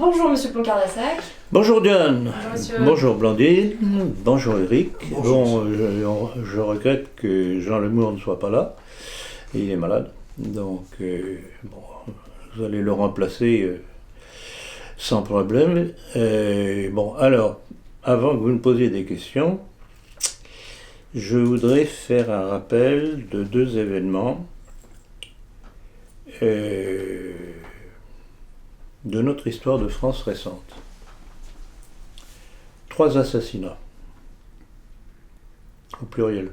Bonjour Monsieur Poncardassac. Bonjour Diane. Bonjour monsieur. Bonjour Blandine. Bonjour Eric. Bonjour, Je regrette que Jean Lemour ne soit pas là. Il est malade. Donc, vous allez le remplacer sans problème. Alors, avant que vous me posiez des questions, je voudrais faire un rappel de deux événements de notre histoire de France récente. 3 assassinats, au pluriel.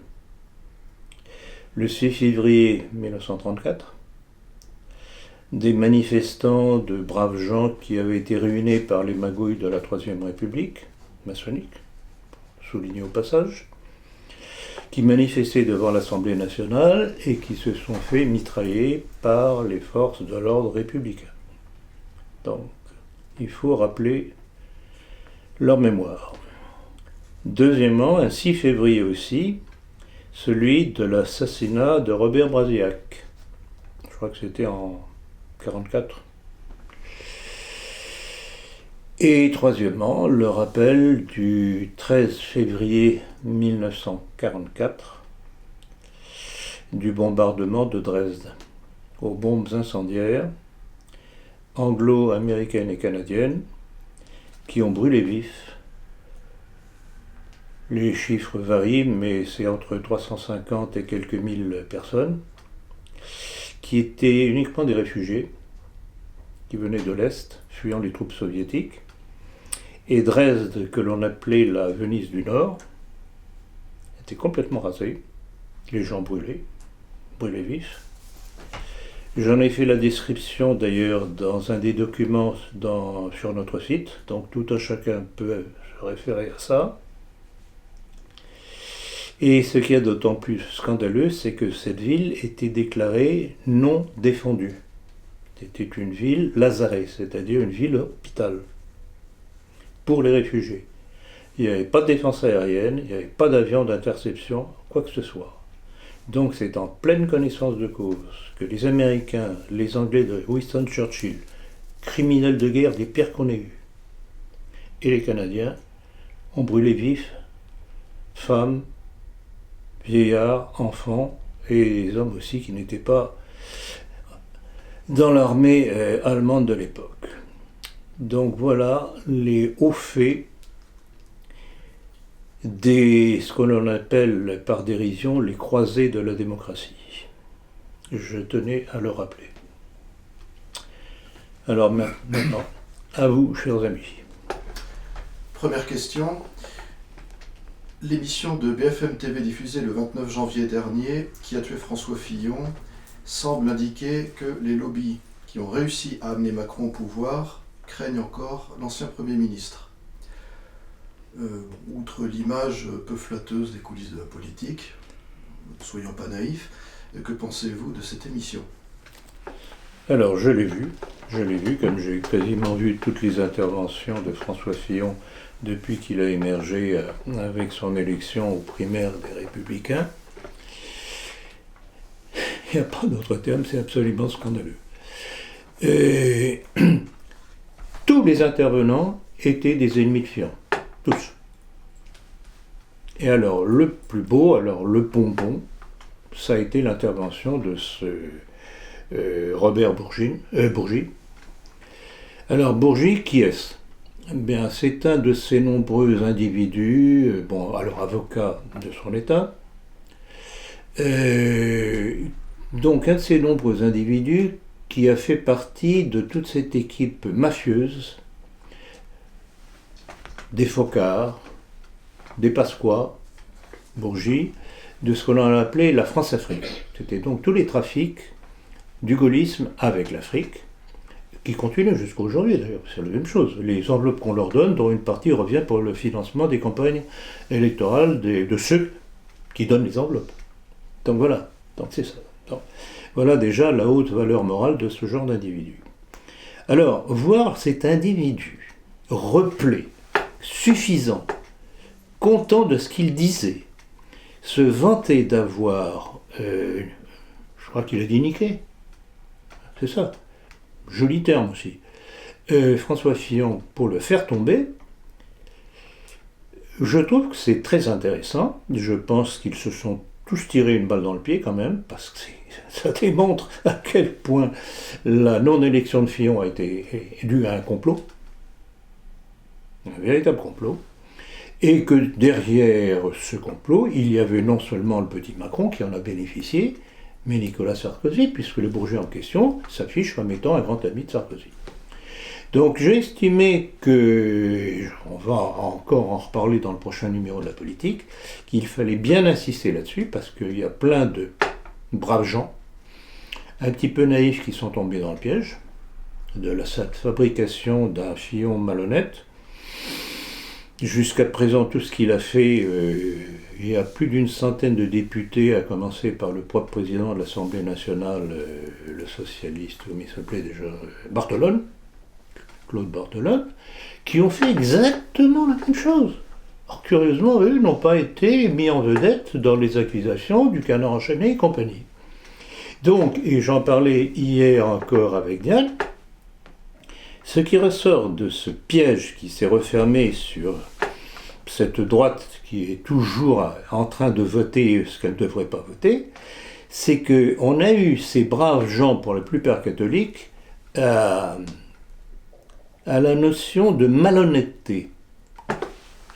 Le 6 février 1934, des manifestants, de braves gens qui avaient été ruinés par les magouilles de la Troisième République, maçonnique, souligné au passage, qui manifestaient devant l'Assemblée nationale et qui se sont fait mitrailler par les forces de l'ordre républicain. Donc, il faut rappeler leur mémoire. Deuxièmement, un 6 février aussi, celui de l'assassinat de Robert Brasillac. Je crois que c'était en 1944. Et troisièmement, le rappel du 13 février 1944 du bombardement de Dresde aux bombes incendiaires anglo-américaines et canadiennes qui ont brûlé vifs. Les chiffres varient, mais c'est entre 350 et quelques mille personnes qui étaient uniquement des réfugiés qui venaient de l'Est, fuyant les troupes soviétiques. Et Dresde, que l'on appelait la Venise du Nord, était complètement rasée. Les gens brûlés vifs. J'en ai fait la description d'ailleurs dans un des documents sur notre site, donc tout un chacun peut se référer à ça. Et ce qui est d'autant plus scandaleux, c'est que cette ville était déclarée non défendue. C'était une ville lazaret, c'est-à-dire une ville hôpital pour les réfugiés. Il n'y avait pas de défense aérienne, il n'y avait pas d'avion d'interception, quoi que ce soit. Donc c'est en pleine connaissance de cause que les Américains, les Anglais de Winston Churchill, criminels de guerre des pires qu'on ait eus, et les Canadiens ont brûlé vifs femmes, vieillards, enfants, et les hommes aussi qui n'étaient pas dans l'armée allemande de l'époque. Donc voilà les hauts faits ce que l'on appelle par dérision les croisés de la démocratie. Je tenais à le rappeler. Alors maintenant, à vous, chers amis. Première question. L'émission de BFM TV diffusée le 29 janvier dernier, qui a tué François Fillon, semble indiquer que les lobbies qui ont réussi à amener Macron au pouvoir craignent encore l'ancien Premier ministre. Outre l'image peu flatteuse des coulisses de la politique, soyons pas naïfs, que pensez-vous de cette émission ? Alors je l'ai vu comme j'ai quasiment vu toutes les interventions de François Fillon depuis qu'il a émergé avec son élection aux primaires des Républicains. Il n'y a pas d'autre terme, c'est absolument scandaleux. Tous les intervenants étaient des ennemis de Fillon. Tous. Et alors, le plus beau, le bonbon, ça a été l'intervention de ce Robert Bourgi. Alors, Bourgi, qui est-ce ? Bien, c'est un de ces nombreux individus, avocat de son État. Donc, un de ces nombreux individus qui a fait partie de toute cette équipe mafieuse des Foccart, des Pasqua, Bourgi, de ce que l'on a appelé la France-Afrique. C'était donc tous les trafics du gaullisme avec l'Afrique, qui continuent jusqu'à aujourd'hui d'ailleurs, c'est la même chose. Les enveloppes qu'on leur donne, dont une partie revient pour le financement des campagnes électorales de ceux qui donnent les enveloppes. Donc voilà, donc c'est ça. Donc, voilà déjà la haute valeur morale de ce genre d'individu. Alors, voir cet individu replé, suffisant, content de ce qu'il disait, se vanter d'avoir, je crois qu'il a dit niqué, c'est ça, joli terme aussi, François Fillon pour le faire tomber. Je trouve que c'est très intéressant. Je pense qu'ils se sont tous tiré une balle dans le pied quand même, parce que ça démontre à quel point la non-élection de Fillon a été due à un complot, un véritable complot, et que derrière ce complot, il y avait non seulement le petit Macron qui en a bénéficié, mais Nicolas Sarkozy, puisque le bourgeois en question s'affiche comme étant un grand ami de Sarkozy. Donc j'ai estimé que, on va encore en reparler dans le prochain numéro de la politique, qu'il fallait bien insister là-dessus, parce qu'il y a plein de braves gens, un petit peu naïfs, qui sont tombés dans le piège de cette fabrication d'un Fillon malhonnête. Jusqu'à présent, tout ce qu'il a fait, il y a plus d'une centaine de députés, à commencer par le propre président de l'Assemblée nationale, le socialiste, comment il s'appelait déjà, Barthelone, Claude Barthelone, qui ont fait exactement la même chose. Alors, curieusement, eux n'ont pas été mis en vedette dans les accusations du Canard enchaîné et compagnie. Donc, et j'en parlais hier encore avec Diane, ce qui ressort de ce piège qui s'est refermé sur cette droite qui est toujours en train de voter ce qu'elle ne devrait pas voter, c'est qu'on a eu ces braves gens, pour la plupart catholiques, à la notion de malhonnêteté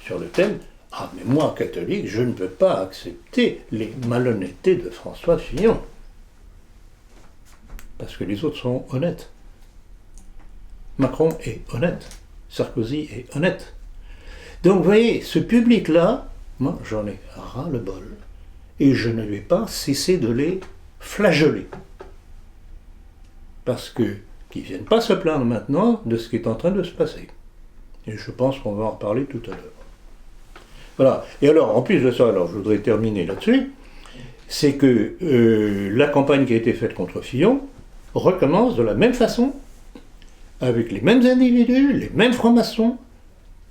sur le thème « Ah, mais moi, catholique, je ne peux pas accepter les malhonnêtetés de François Fillon. » Parce que les autres sont honnêtes. Macron est honnête. Sarkozy est honnête. Donc, vous voyez, ce public-là, moi, j'en ai ras-le-bol. Et je ne vais pas cesser de les flageoler. Parce que qu'ils ne viennent pas se plaindre maintenant de ce qui est en train de se passer. Et je pense qu'on va en reparler tout à l'heure. Voilà. Et alors, en plus de ça, alors je voudrais terminer là-dessus, c'est que la campagne qui a été faite contre Fillon recommence de la même façon, avec les mêmes individus, les mêmes francs-maçons,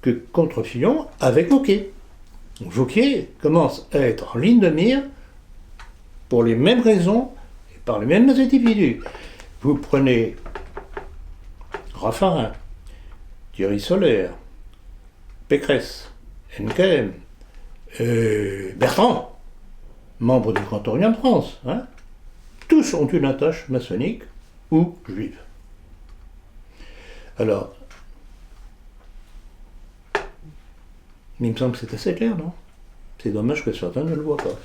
que contre Fillon avec Wauquiez. Wauquiez commence à être en ligne de mire pour les mêmes raisons et par les mêmes individus. Vous prenez Raffarin, Thierry Solère, Pécresse, NKM, Bertrand, membre du Grand Orient de France, hein, tous ont une attache maçonnique ou juive. Alors, il me semble que c'est assez clair, non? C'est dommage que certains ne le voient pas.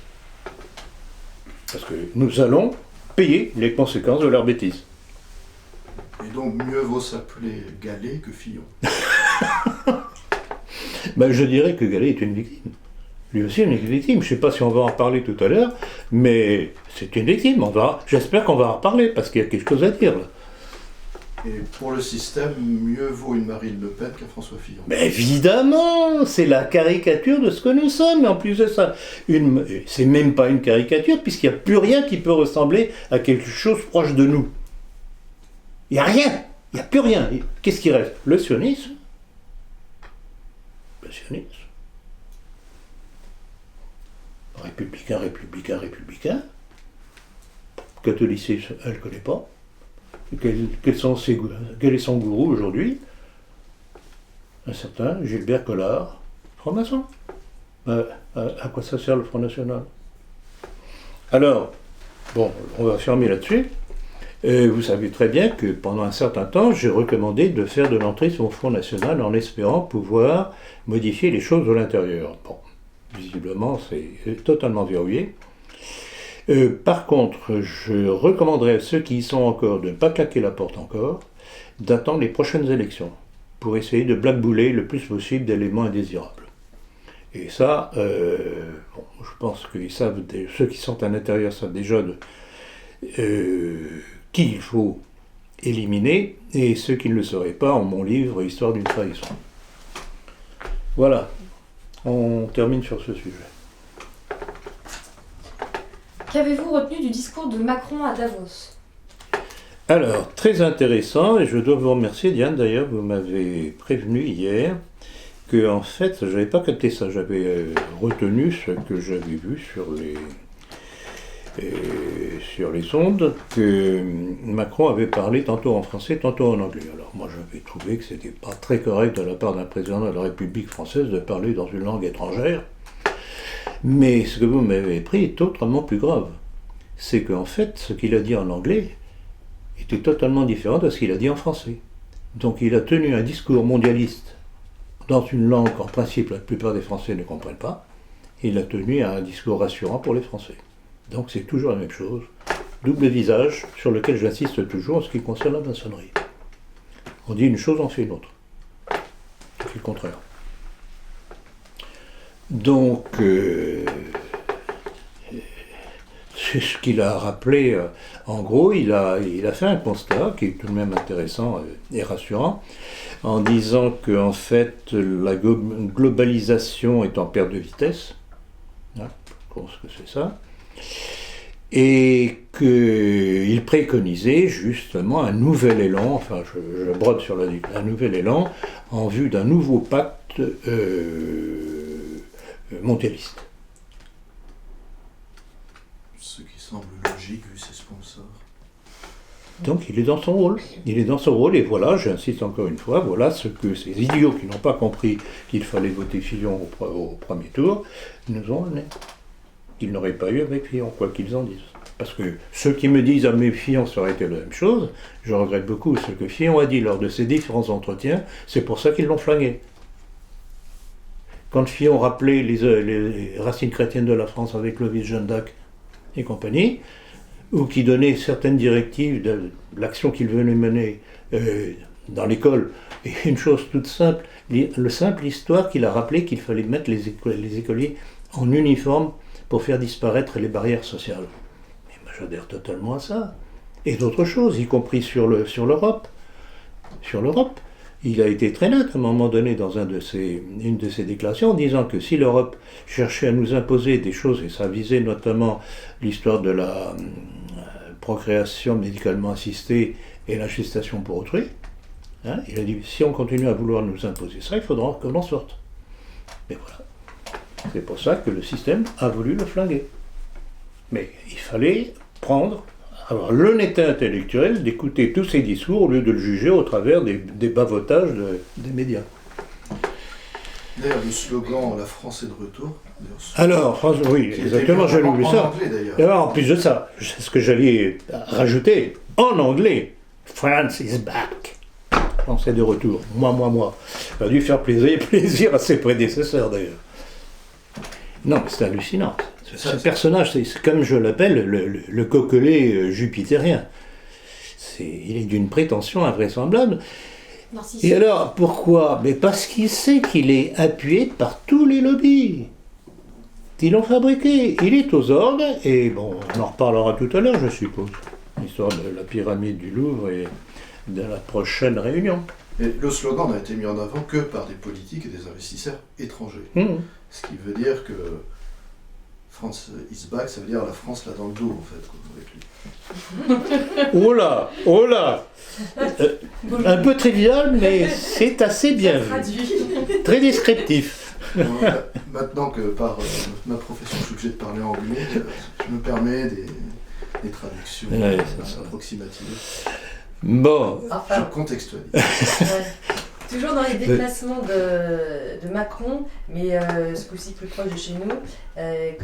Parce que nous allons payer les conséquences de leur bêtise. Et donc mieux vaut s'appeler Gallet que Fillon. Ben, je dirais que Gallet est une victime. Lui aussi est une victime. Je ne sais pas si on va en reparler tout à l'heure, mais c'est une victime. J'espère qu'on va en reparler, parce qu'il y a quelque chose à dire là. Et pour le système, mieux vaut une Marine Le Pen qu'un François Fillon. Mais évidemment, c'est la caricature de ce que nous sommes. Et en plus de ça, c'est même pas une caricature, puisqu'il n'y a plus rien qui peut ressembler à quelque chose proche de nous. Il n'y a rien. Il n'y a plus rien. Qu'est-ce qui reste? Le sionisme. Le sionisme. Républicain, républicain, républicain. Catholicisme, elle ne connaît pas. Quel est son gourou aujourd'hui? Un certain Gilbert Collard, franc-maçon. À quoi ça sert le Front National? Alors, bon, on va fermer là-dessus. Vous savez très bien que pendant un certain temps, j'ai recommandé de faire de l'entrisme au Front National en espérant pouvoir modifier les choses de l'intérieur. Bon, visiblement, c'est totalement verrouillé. Par contre, je recommanderais à ceux qui y sont encore de ne pas claquer la porte encore, d'attendre les prochaines élections pour essayer de blackbouler le plus possible d'éléments indésirables. Et ça, bon, je pense que ceux qui sont à l'intérieur savent déjà qui il faut éliminer, et ceux qui ne le sauraient pas ont mon livre « Histoire d'une trahison ». Voilà, on termine sur ce sujet. Qu'avez-vous retenu du discours de Macron à Davos? Alors, très intéressant, et je dois vous remercier, Diane, d'ailleurs, vous m'avez prévenu hier que, en fait, je n'avais pas capté ça, j'avais retenu ce que j'avais vu sur sur les sondes que Macron avait parlé tantôt en français, tantôt en anglais. Alors moi j'avais trouvé que c'était pas très correct de la part d'un président de la République française de parler dans une langue étrangère. Mais ce que vous m'avez pris est autrement plus grave. C'est qu'en fait, ce qu'il a dit en anglais était totalement différent de ce qu'il a dit en français. Donc il a tenu un discours mondialiste dans une langue qu'en principe la plupart des Français ne comprennent pas. Il a tenu un discours rassurant pour les Français. Donc c'est toujours la même chose. Double visage sur lequel j'insiste toujours en ce qui concerne la maçonnerie. On dit une chose, on fait une autre. C'est le contraire. Donc, c'est ce qu'il a rappelé. En gros, il a fait un constat qui est tout de même intéressant et rassurant, en disant que en fait, la globalisation est en perte de vitesse. Je pense que c'est ça. Et qu'il préconisait justement un nouvel élan, enfin je brode sur un nouvel élan, en vue d'un nouveau pacte mondialiste. Ce qui semble logique vu ses sponsors. Donc il est dans son rôle. Il est dans son rôle et voilà, j'insiste encore une fois, voilà ce que ces idiots qui n'ont pas compris qu'il fallait voter Fillon au premier tour nous ont amené. Qu'ils n'auraient pas eu avec Fillon, quoi qu'ils en disent. Parce que ceux qui me disent « Ah mais Fillon, ça aurait été la même chose », je regrette beaucoup ce que Fillon a dit lors de ses différents entretiens, c'est pour ça qu'ils l'ont flingué. Quand Fillon rappelait les racines chrétiennes de la France avec Clovis, Jeanne d'Arc et compagnie, ou qui donnait certaines directives de l'action qu'il venait mener dans l'école, et une chose toute simple, le simple histoire qu'il a rappelé qu'il fallait mettre les écoliers en uniforme pour faire disparaître les barrières sociales. Mais moi, j'adhère totalement à ça. Et d'autres choses, y compris sur l'Europe. Sur l'Europe, il a été très net à un moment donné dans une de ses déclarations en disant que si l'Europe cherchait à nous imposer des choses, et ça visait notamment l'histoire de la procréation médicalement assistée et la gestation pour autrui, il a dit si on continue à vouloir nous imposer ça, il faudra qu'on en sorte. Mais voilà. C'est pour ça que le système a voulu le flinguer. Mais il fallait avoir l'honnêteté intellectuelle d'écouter tous ces discours au lieu de le juger au travers des bavotages des médias. D'ailleurs, le slogan « La France est de retour ». Alors, oui, exactement, j'ai lu ça. Et alors, en plus de ça, c'est ce que j'allais rajouter, en anglais, « France is back ». France est de retour. Moi. Ça a dû faire plaisir à ses prédécesseurs, d'ailleurs. Non, mais c'est hallucinant. Ce personnage, c'est comme je l'appelle, le coquelet jupitérien. Il est d'une prétention invraisemblable. Et alors, pourquoi? Mais parce qu'il sait qu'il est appuyé par tous les lobbies qui l'ont fabriqué. Il est aux ordres, et bon, on en reparlera tout à l'heure, je suppose. L'histoire de la pyramide du Louvre et de la prochaine réunion. Et le slogan n'a été mis en avant que par des politiques et des investisseurs étrangers. Ce qui veut dire que France is back, ça veut dire la France là dans le dos, en fait, avec lui. Oh là un peu trivial, mais c'est assez bien vu. Très descriptif. Maintenant que par ma profession, je suis obligé de parler anglais, je me permets des traductions approximatives. Bon. Je contextualise. Toujours dans les déplacements de Macron, mais ce coup-ci plus proche de chez nous,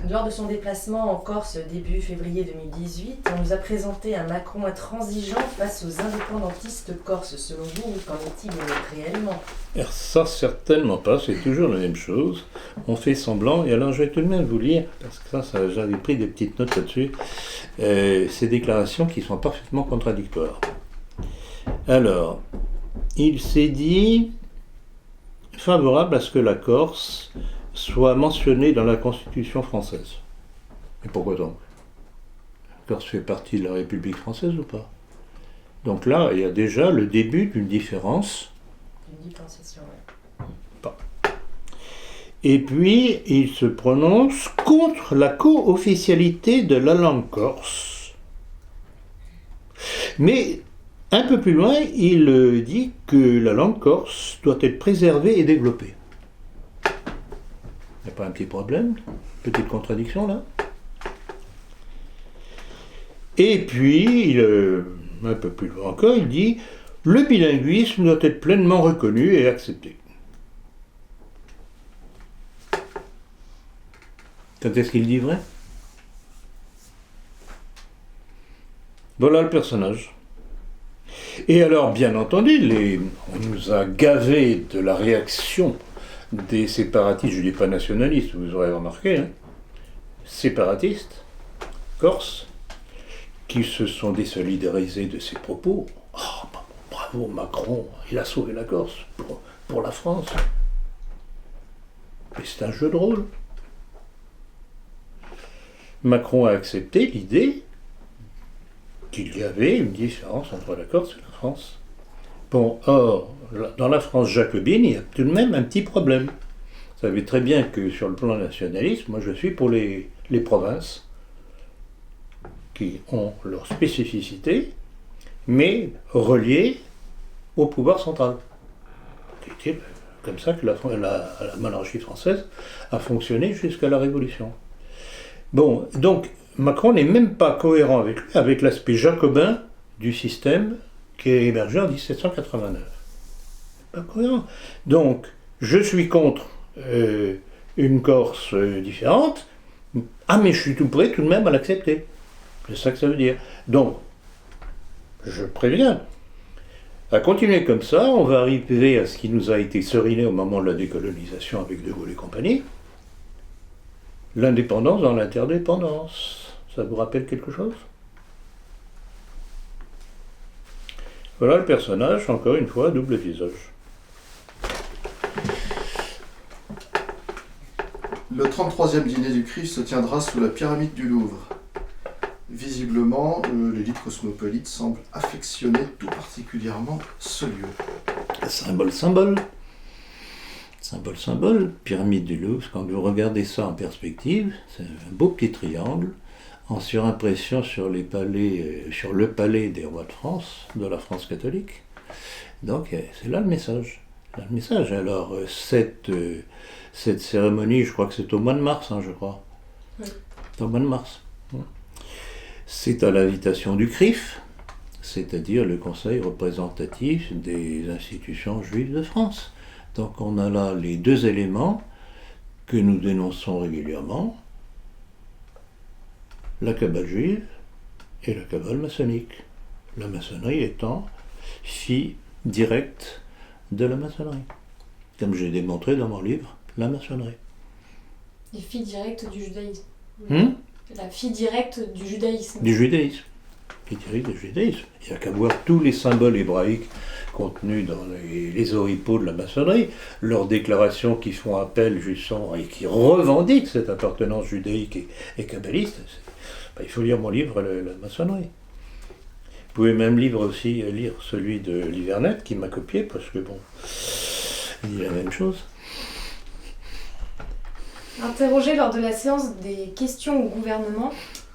lors de son déplacement en Corse début février 2018, on nous a présenté un Macron intransigeant face aux indépendantistes corses. Selon vous, qu'en est-il réellement? Ça, certainement pas, c'est toujours la même chose. On fait semblant, et alors je vais tout de même vous lire, parce que ça j'avais pris des petites notes là-dessus, ces déclarations qui sont parfaitement contradictoires. Alors, il s'est dit favorable à ce que la Corse soit mentionnée dans la Constitution française. Et pourquoi donc? La Corse fait partie de la République française ou pas? Donc là, il y a déjà le début d'une différence. Une différenciation, oui. Pas. Et puis, il se prononce contre la co-officialité de la langue corse. Mais un peu plus loin, il dit que la langue corse doit être préservée et développée. Il n'y a pas un petit problème? Petite contradiction là? Et puis, un peu plus loin encore, il dit « Le bilinguisme doit être pleinement reconnu et accepté ». Quand est-ce qu'il dit vrai? Voilà le personnage. Et alors, bien entendu, on nous a gavé de la réaction des séparatistes, je ne dis pas nationalistes, vous aurez remarqué, hein, séparatistes, corses, qui se sont désolidarisés de ses propos. Oh, bravo Macron, il a sauvé la Corse pour la France. Mais c'est un jeu de rôle. Macron a accepté l'idée qu'il y avait une différence entre la Corse et la France. Bon, or, dans la France jacobine, il y a tout de même un petit problème. Vous savez très bien que sur le plan nationaliste, moi je suis pour les provinces qui ont leur spécificité, mais reliées au pouvoir central. C'est comme ça que la monarchie française a fonctionné jusqu'à la Révolution. Bon, donc Macron n'est même pas cohérent avec l'aspect jacobin du système qui est émergé en 1789. Pas cohérent. Donc, je suis contre une Corse différente, mais je suis tout prêt tout de même à l'accepter. C'est ça que ça veut dire. Donc, je préviens, à continuer comme ça, on va arriver à ce qui nous a été seriné au moment de la décolonisation avec De Gaulle et compagnie, l'indépendance dans l'interdépendance. Ça vous rappelle quelque chose? Voilà le personnage, encore une fois, double visage. Le 33e dîner du Christ se tiendra sous la pyramide du Louvre. Visiblement, l'élite cosmopolite semble affectionner tout particulièrement ce lieu. Symbole. Pyramide du Louvre, quand vous regardez ça en perspective, c'est un beau petit triangle, en surimpression sur le palais des rois de France, de la France catholique. Donc c'est là le message. Alors cette cérémonie, je crois que c'est au mois de mars, je crois. Oui. C'est au mois de mars. C'est à l'invitation du CRIF, c'est-à-dire le Conseil représentatif des institutions juives de France. Donc on a là les deux éléments que nous dénonçons régulièrement, la cabale juive et la cabale maçonnique. La maçonnerie étant fille directe de la maçonnerie, comme j'ai démontré dans mon livre, La maçonnerie. Les filles directes du judaïsme. La fille directe du judaïsme. Du judaïsme. Fille directe du judaïsme. Il n'y a qu'à voir tous les symboles hébraïques contenus dans les oripeaux de la maçonnerie, leurs déclarations qui font appel justement et qui revendiquent cette appartenance judaïque et kabbaliste. Il faut lire mon livre, La maçonnerie. Vous pouvez même lire celui de Livernet qui m'a copié parce que bon, il dit la même chose. Interrogé lors de la séance des questions au gouvernement,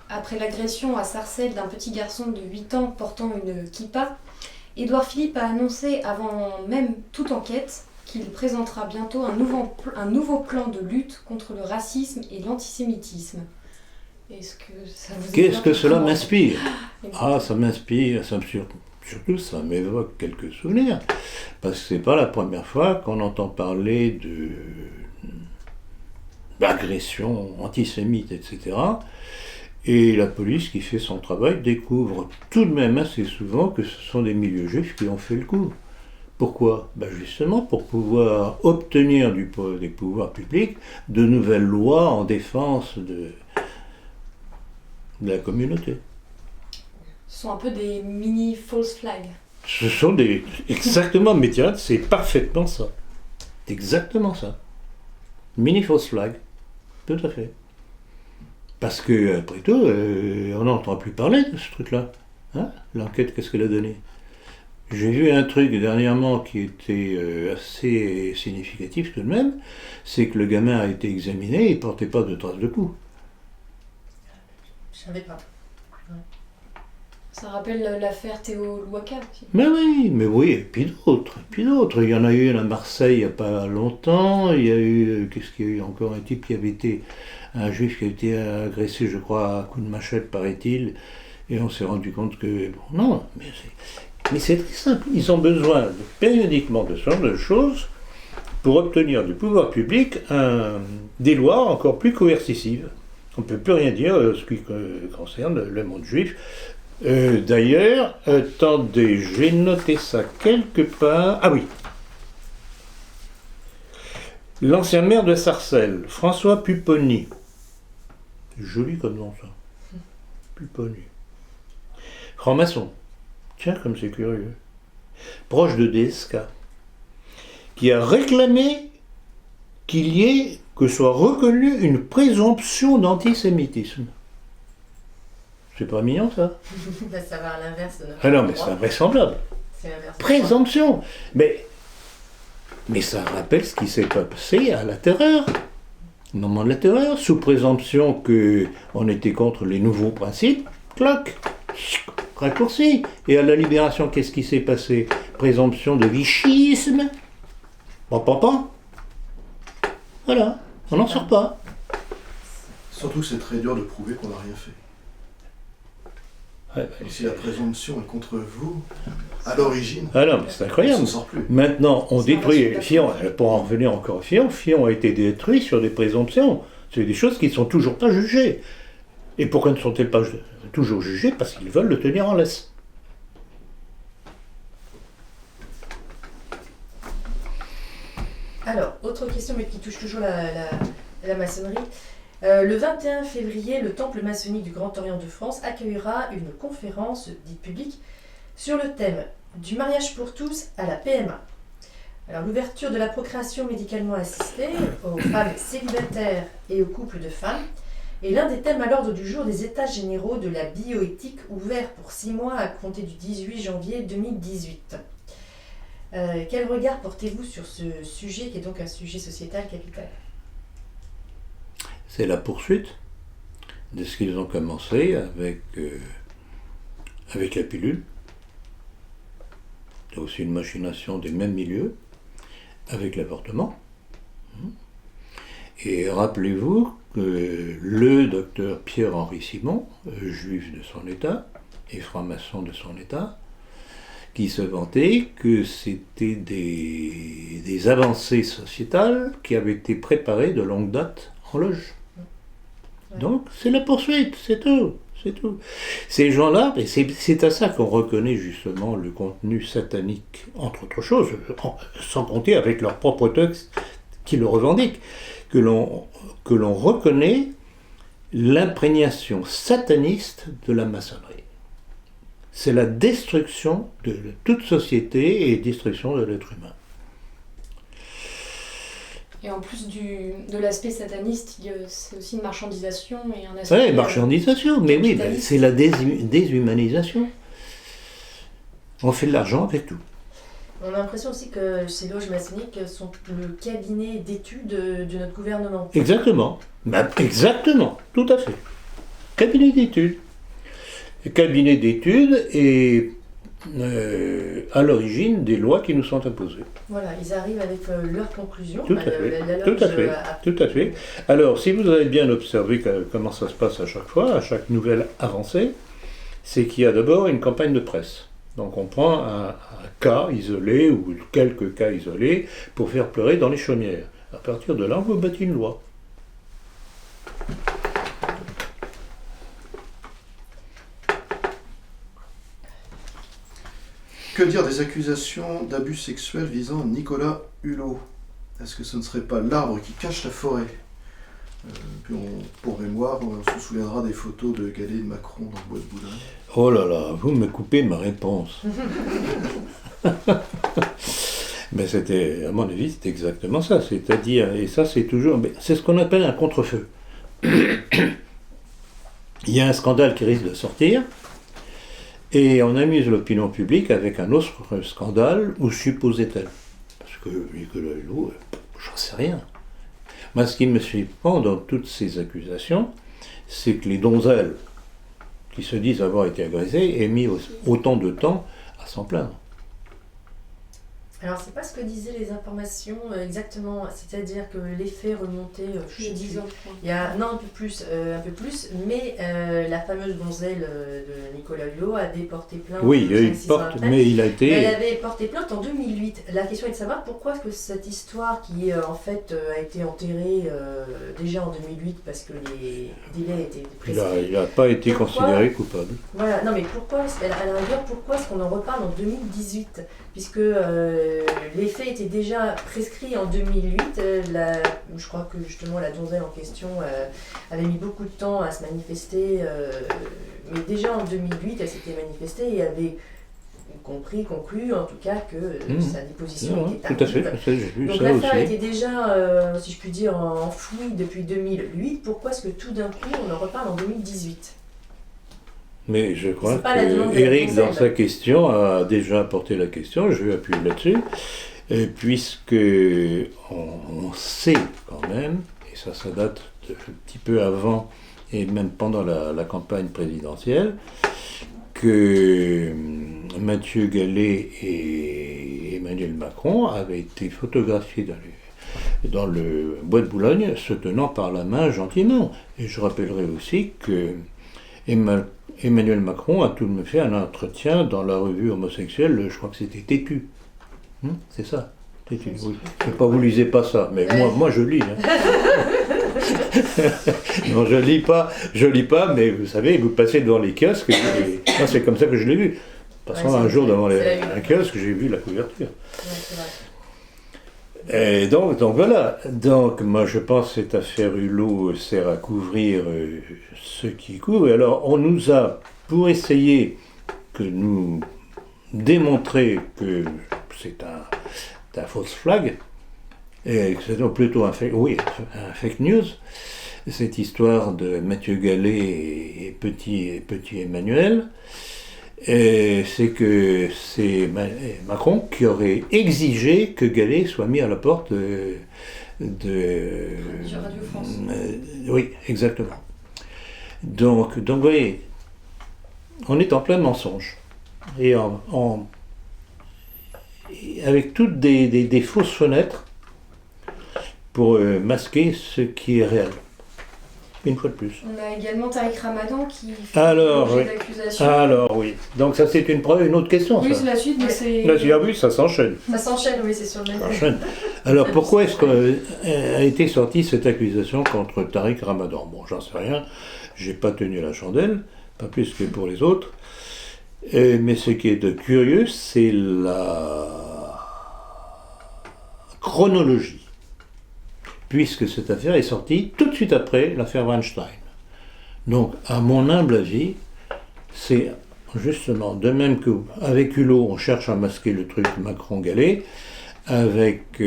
après l'agression à Sarcelles d'un petit garçon de 8 ans portant une kippa, Édouard Philippe a annoncé avant même toute enquête qu'il présentera bientôt un nouveau plan de lutte contre le racisme et l'antisémitisme. Est-ce que ça vous Qu'est-ce que cela m'inspire? Ça m'inspire, surtout ça m'évoque quelques souvenirs, parce que c'est pas la première fois qu'on entend parler d'agressions antisémites, etc. Et la police qui fait son travail découvre tout de même assez souvent que ce sont des milieux juifs qui ont fait le coup. Pourquoi? Justement pour pouvoir obtenir des pouvoirs publics de nouvelles lois en défense de la communauté. Ce sont un peu des mini false flags. Ce sont exactement, mais tiens, c'est parfaitement ça. C'est exactement ça. Mini false flag. Tout à fait. Parce que, après tout, on n'entend plus parler de ce truc-là. L'enquête, qu'est-ce qu'elle a donné? J'ai vu un truc dernièrement qui était assez significatif tout de même, c'est que le gamin a été examiné et il ne portait pas de traces de coups. Je savais pas. Ouais. Ça rappelle l'affaire Théo Louaka aussi. Mais oui, et puis d'autres. Il y en a eu une à Marseille il n'y a pas longtemps. Il y a eu, qu'est-ce qu'il y a eu encore? Un juif qui a été agressé, je crois, à coups de machette, paraît-il. Et on s'est rendu compte que, bon, non, mais c'est très simple. Ils ont besoin périodiquement de ce genre de choses pour obtenir du pouvoir public des lois encore plus coercitives. On ne peut plus rien dire ce qui concerne le monde juif. D'ailleurs, attendez, j'ai noté ça quelque part. Ah oui. L'ancien maire de Sarcelles, François Pupponi. Joli comme nom, ça. Pupponi. Franc-maçon. Tiens, comme c'est curieux. Proche de DSK. Qui a réclamé que soit reconnue une présomption d'antisémitisme. C'est pas mignon, ça? Ça va à l'inverse de notre Ah non, mais droit. c'est invraisemblable. C'est l'inverse. Présomption. Mais ça rappelle ce qui s'est passé à la Terreur. Au moment de la Terreur, sous présomption qu'on était contre les nouveaux principes, clac, raccourci. Et à la Libération, qu'est-ce qui s'est passé? Présomption de vichyisme. Pan. Voilà, on n'en sort pas. Surtout que c'est très dur de prouver qu'on n'a rien fait. Ouais, Et si la présomption est contre vous, à l'origine, ah non, mais c'est on ne incroyable. s'en sort plus. Maintenant, on C'est détruit un Fillon. résultat. Pour en revenir encore à Fillon a été détruit sur des présomptions. C'est des choses qui ne sont toujours pas jugées. Et pourquoi ne sont-elles pas toujours jugées? Parce qu'ils veulent le tenir en laisse. Alors, autre question, mais qui touche toujours la maçonnerie. Le 21 février, le Temple maçonnique du Grand Orient de France accueillera une conférence dite publique sur le thème du mariage pour tous à la PMA. Alors, l'ouverture de la procréation médicalement assistée aux femmes célibataires et aux couples de femmes est l'un des thèmes à l'ordre du jour des États généraux de la bioéthique ouverts pour 6 mois à compter du 18 janvier 2018. Quel regard portez-vous sur ce sujet qui est donc un sujet sociétal capital? C'est la poursuite de ce qu'ils ont commencé avec la pilule. C'est aussi une machination des mêmes milieux avec l'avortement. Et rappelez-vous que le docteur Pierre-Henri Simon, juif de son état et franc-maçon de son état, qui se vantait que c'était des avancées sociétales qui avaient été préparées de longue date en loge. Ouais. Donc c'est la poursuite, c'est tout. Ces gens-là, et c'est à ça qu'on reconnaît justement le contenu satanique, entre autres choses, sans compter avec leur propre texte qui le revendiquent, que l'on reconnaît l'imprégnation sataniste de la maçonnerie. C'est la destruction de toute société et destruction de l'être humain. Et en plus de l'aspect sataniste, c'est aussi une marchandisation et un aspect... Oui, marchandisation, mais oui, capitaliste. c'est la déshumanisation. On fait de l'argent avec tout. On a l'impression aussi que ces loges maçonniques sont le cabinet d'études de notre gouvernement. Exactement. Exactement, tout à fait. Cabinet d'études. Cabinet d'études et à l'origine des lois qui nous sont imposées. Voilà, ils arrivent avec leurs conclusions. Tout à fait, La tout loge à fait, tout à fait. Alors, si vous avez bien observé comment ça se passe à chaque fois, à chaque nouvelle avancée, c'est qu'il y a d'abord une campagne de presse. Donc on prend un cas isolé ou quelques cas isolés pour faire pleurer dans les chaumières. À partir de là, on vous bâtit une loi. Que dire des accusations d'abus sexuels visant Nicolas Hulot? Est-ce que ce ne serait pas l'arbre qui cache la forêt? Puis pour mémoire, on se souviendra des photos de Gallet et de Macron dans le bois de Boulogne. Oh là là, vous me coupez ma réponse. Mais c'était, à mon avis, c'est exactement ça. C'est-à-dire, et ça c'est toujours, c'est ce qu'on appelle un contre-feu. Il y a un scandale qui risque de sortir, et on amuse l'opinion publique avec un autre scandale, ou supposait-elle. Parce que Nicolas Hulot, j'en sais rien. Moi, ce qui me surprend dans toutes ces accusations, c'est que les donzelles qui se disent avoir été agressées aient mis autant de temps à s'en plaindre. Alors, c'est pas ce que disaient les informations exactement, c'est-à-dire que les faits remontaient, je sais 10 plus, ans, je crois. il y a, non, un peu plus, mais la fameuse donzelle de Nicolas Hulot avait porté plainte. Oui, 5-6 ans après. mais il a été... Elle avait porté plainte en 2008. La question est de savoir pourquoi est-ce que cette histoire qui en fait a été enterrée déjà en 2008 parce que les délais étaient prescrits. Il n'a pas été Pourquoi considéré coupable. Voilà, non mais pourquoi, à la rigueur, pourquoi est-ce qu'on en reparle en 2018 puisque les faits étaient déjà prescrits en 2008, je crois que justement la donzelle en question avait mis beaucoup de temps à se manifester, mais déjà en 2008 elle s'était manifestée et avait conclu en tout cas que sa déposition était tout à fait, tardive. j'ai vu Donc ça l'affaire aussi. était déjà, si je puis dire, enfouie depuis 2008. Pourquoi est-ce que tout d'un coup on en reparle en 2018 ? Mais je crois C'est pas la demande de que la Eric, dans donzelle. sa question, a déjà apporté la question, je vais appuyer là-dessus, puisque on sait quand même, et ça date un petit peu avant et même pendant la campagne présidentielle, que Mathieu Gallet et Emmanuel Macron avaient été photographiés dans le bois de Boulogne, se tenant par la main gentiment. Et je rappellerai aussi que Emmanuel Macron a tout de même fait un entretien dans la revue homosexuelle, je crois que c'était Têtu. C'est ça, Têtu, oui. Je sais pas, vous lisez pas ça, mais moi je lis. Non, je lis pas, mais vous savez, vous passez devant les kiosques, et moi c'est comme ça que je l'ai vu. Passant un jour devant un kiosque, j'ai vu la couverture. C'est vrai. Et donc voilà, donc moi je pense que cette affaire Hulot sert à couvrir ce qui couvre. Et alors on nous a, pour essayer de nous démontrer que c'est un fausse flag, et que c'est plutôt un fake news, cette histoire de Mathieu Gallet et petit Emmanuel, c'est que c'est Macron qui aurait exigé que Gallet soit mis à la porte de Radio France. Oui, exactement. Donc vous voyez, on est en plein mensonge. Et avec toutes des fausses fenêtres pour masquer ce qui est réel. Une fois de plus. On a également Tariq Ramadan qui fait Alors, l'objet oui. d'accusations. Alors oui. Donc ça c'est une autre question. Oui, Ça. c'est la suite, mais c'est... Là tu as vu, ça s'enchaîne. Ça s'enchaîne, oui, c'est sur le même. Ça s'enchaîne. Alors pourquoi est-ce qu'a été sortie cette accusation contre Tariq Ramadan? Bon, j'en sais rien. J'ai pas tenu la chandelle, pas plus que pour les autres. Mais ce qui est de curieux, c'est la chronologie. Puisque cette affaire est sortie tout de suite après l'affaire Weinstein. Donc, à mon humble avis, c'est justement de même qu'avec Hulot, on cherche à masquer le truc Macron-Gallet, avec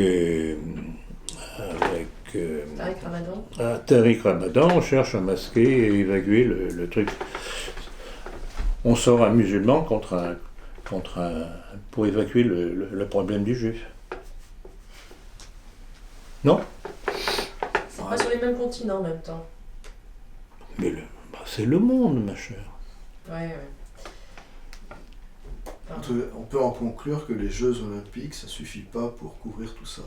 Tariq Ramadan, on cherche à masquer et évacuer le truc. On sort un musulman pour évacuer le problème du juif. Non? C'est pas sur les mêmes continents en même temps. Mais c'est le monde, ma chère. Ouais. On peut en conclure que les Jeux Olympiques, ça suffit pas pour couvrir tout ça.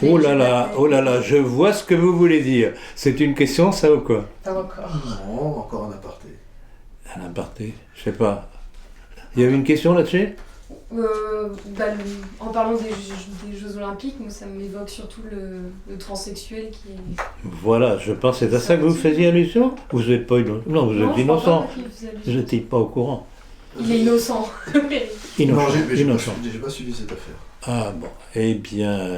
Oh là là, je vois ce que vous voulez dire. C'est une question, ça ou quoi? Pas encore. Non, encore un aparté. Un aparté, je sais pas. Il y avait une question là-dessus? En parlant des Jeux Olympiques, moi ça m'évoque surtout le transsexuel qui est... Voilà, je pense que c'est à ça que vous faisiez allusion? Vous n'êtes pas innocent? Non, vous êtes innocent. Vous n'étiez pas au courant. Il est innocent. Non, Innocent. j'ai pas suivi cette affaire. Ah bon, eh bien...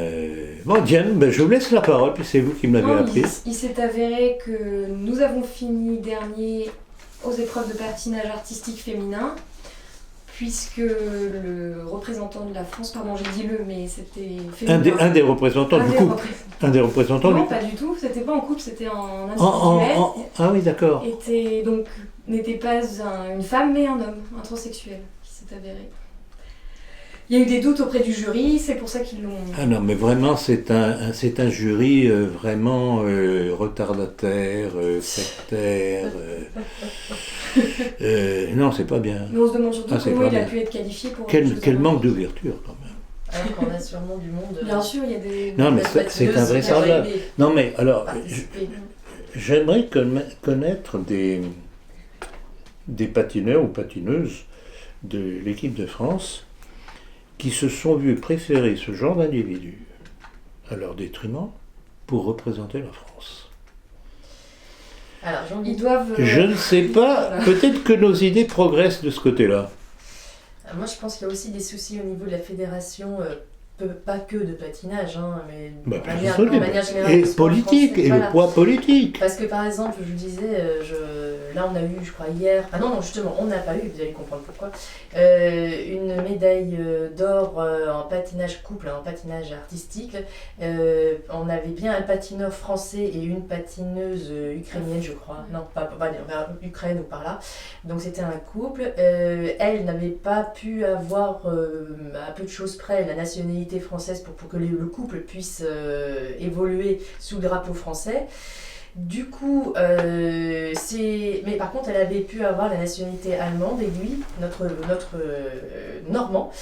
Bon, Diane, je vous laisse la parole, puis c'est vous qui me l'avez appris. Il s'est avéré que nous avons fini dernier aux épreuves de patinage artistique féminin, puisque le représentant de la France, pardon j'ai dit mais c'était féminin. Un des représentants du couple. Un des représentants non, du couple. pas du tout, c'était pas en couple, c'était en individuel. Ah oui, d'accord. N'était pas une femme, mais un homme, un transsexuel, qui s'est avéré. Il y a eu des doutes auprès du jury, c'est pour ça qu'ils l'ont... Ah non, mais vraiment, c'est un jury vraiment retardataire, sectaire. Non, c'est pas bien. Mais on se demande surtout comment il a pu être qualifié pour... Quel manque d'ouverture, quand même. Alors qu'on a sûrement du monde. Bien sûr, il y a des... Non, mais c'est patineuses invraisemblable. qui auraient aimé Non, mais alors, participer. j'aimerais connaître des patineurs ou patineuses de l'équipe de France qui se sont vus préférer ce genre d'individus à leur détriment pour représenter la France. Alors, Ils doivent... Je ne sais pas, peut-être que nos idées progressent de ce côté-là. Moi, je pense qu'il y a aussi des soucis au niveau de la fédération, pas que de patinage, hein, mais Bah, de manière générale. et le sport politique, français, et voilà. le poids politique. Parce que par exemple, je vous disais, là on a eu, je crois hier, ah non, justement, on n'a pas eu, vous allez comprendre pourquoi, une médaille d'or en patinage couple, en patinage artistique. On avait bien un patineur français et une patineuse ukrainienne, je crois. Non, pas vers Ukraine ou par là. Donc c'était un couple. Elle n'avait pas pu avoir, à peu de choses près, la nationalité française pour que le couple puisse évoluer sous le drapeau français. Du coup, mais par contre, elle avait pu avoir la nationalité allemande et lui, notre Normand,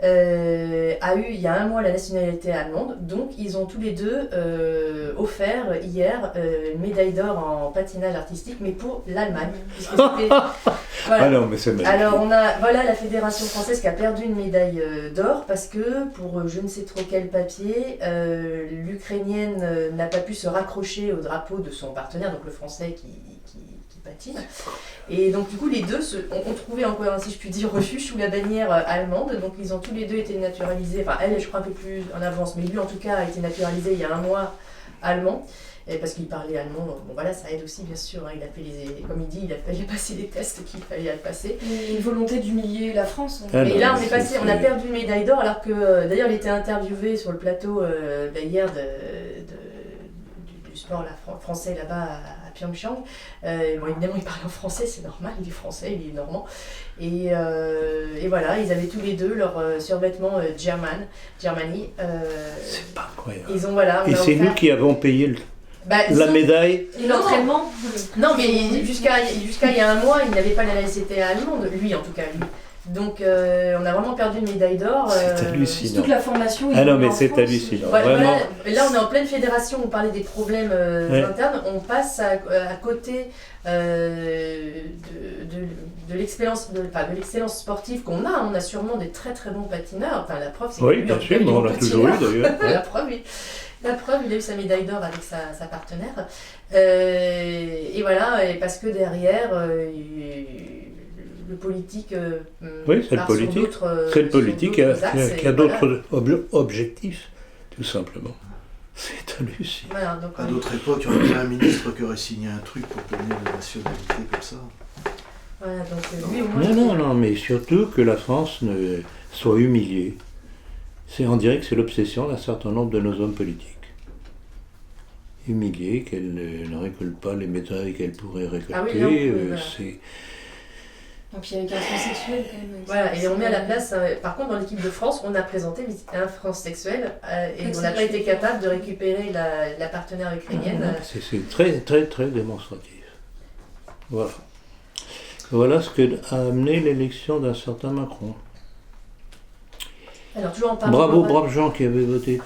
a eu il y a un mois la nationalité allemande. Donc, ils ont tous les deux offert hier une médaille d'or en patinage artistique, mais pour l'Allemagne. Puisque c'était- voilà. Ah non, mais c'est magnifique. Alors on a la fédération française qui a perdu une médaille d'or parce que pour je ne sais trop quel papier, l'Ukrainienne n'a pas pu se raccrocher au drapeau de son partenaire, donc le français qui patine. Et donc du coup les deux ont trouvé encore, si je puis dire, refuge sous la bannière allemande. Donc ils ont tous les deux été naturalisés, enfin elle je crois un peu plus en avance, mais lui en tout cas a été naturalisé il y a un mois allemand. Et parce qu'il parlait allemand, donc bon voilà, ça aide aussi bien sûr, hein, il a fait comme il dit, il a passé les tests qu'il fallait passer. Une volonté d'humilier la France. Ah Mais non, là mais on a perdu une médaille d'or alors que d'ailleurs il était interviewé sur le plateau hier du sport français là-bas à Pyeongchang. Bon, évidemment il parlait en français, c'est normal, il est français, il est normand. Et voilà, ils avaient tous les deux leur survêtement Germany. C'est pas incroyable. Ils ont, voilà, on Et a c'est offert- nous qui avons payé Bah, la si. médaille. Et l'entraînement Non, mais jusqu'à il y a un mois, il n'avait pas la nationalité allemande, lui en tout cas, lui. Donc on a vraiment perdu une médaille d'or. C'est hallucinant. toute la formation. Ah non, mais en c'est France. hallucinant. Ouais, Vraiment. voilà. Là, on est en pleine fédération, on parlait des problèmes internes, on passe à côté de l'excellence sportive qu'on a. On a sûrement des très très bons patineurs. Enfin, la preuve, c'est Oui, que lui, bien en tout sûr, cas, il est mais on bon l'a toujours eu patineur. d'ailleurs. La preuve, oui. La preuve, il a eu sa médaille d'or avec sa partenaire. Et voilà, et parce que derrière, le politique. Oui, c'est le part sur politique. d'autres- C'est le sur politique d'autres axes, qui a et d'autres objectifs, tout simplement. C'est hallucinant. Voilà, donc, À d'autres époques, il y aurait bien un ministre qui aurait signé un truc pour donner la nationalité comme ça. voilà, donc lui au moins. Non, mais surtout que la France ne soit humiliée. On dirait que c'est l'obsession d'un certain nombre de nos hommes politiques. Humiliée, qu'elle ne récolte pas les médailles qu'elle pourrait récolter. Ah oui, non, oui, voilà. C'est... Et puis avec un transsexuel quand même. Voilà, et on met à la place. Par contre, dans l'équipe de France, on a présenté un transsexuel et on n'a pas été capable de récupérer la partenaire ukrainienne. C'est très, très, très démonstratif. Voilà. Voilà ce que a amené l'élection d'un certain Macron. Alors, toujours en parlant Bravo, de braves gens qui avaient voté.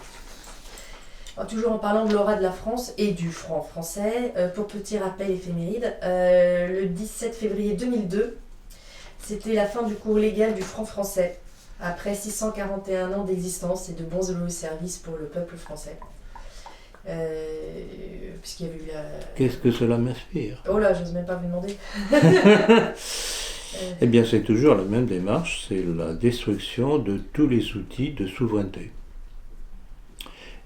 toujours en parlant de l'aura de la France et du franc français, pour petit rappel éphéméride, le 17 février 2002, c'était la fin du cours légal du franc français, après 641 ans d'existence et de bons services pour le peuple français. Puisqu'il y avait eu la... Qu'est-ce que cela m'inspire? Oh là, j'ose même pas vous demander. Eh bien, c'est toujours la même démarche, c'est la destruction de tous les outils de souveraineté.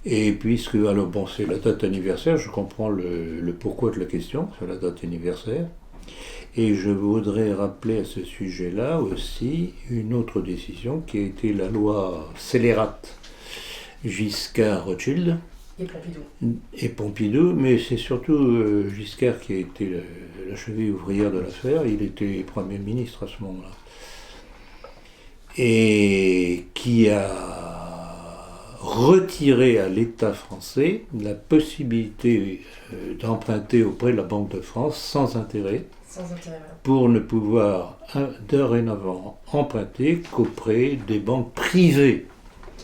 Et puisque, alors bon, c'est la date anniversaire, je comprends le pourquoi de la question, c'est la date anniversaire. Et je voudrais rappeler à ce sujet-là aussi une autre décision qui a été la loi scélérate Giscard-Rothschild et Pompidou, mais c'est surtout Giscard qui a été la cheville ouvrière de l'affaire. Il était Premier ministre à ce moment-là. Et qui a retiré à l'État français la possibilité d'emprunter auprès de la Banque de France sans intérêt, pour ne pouvoir dorénavant emprunter qu'auprès des banques privées.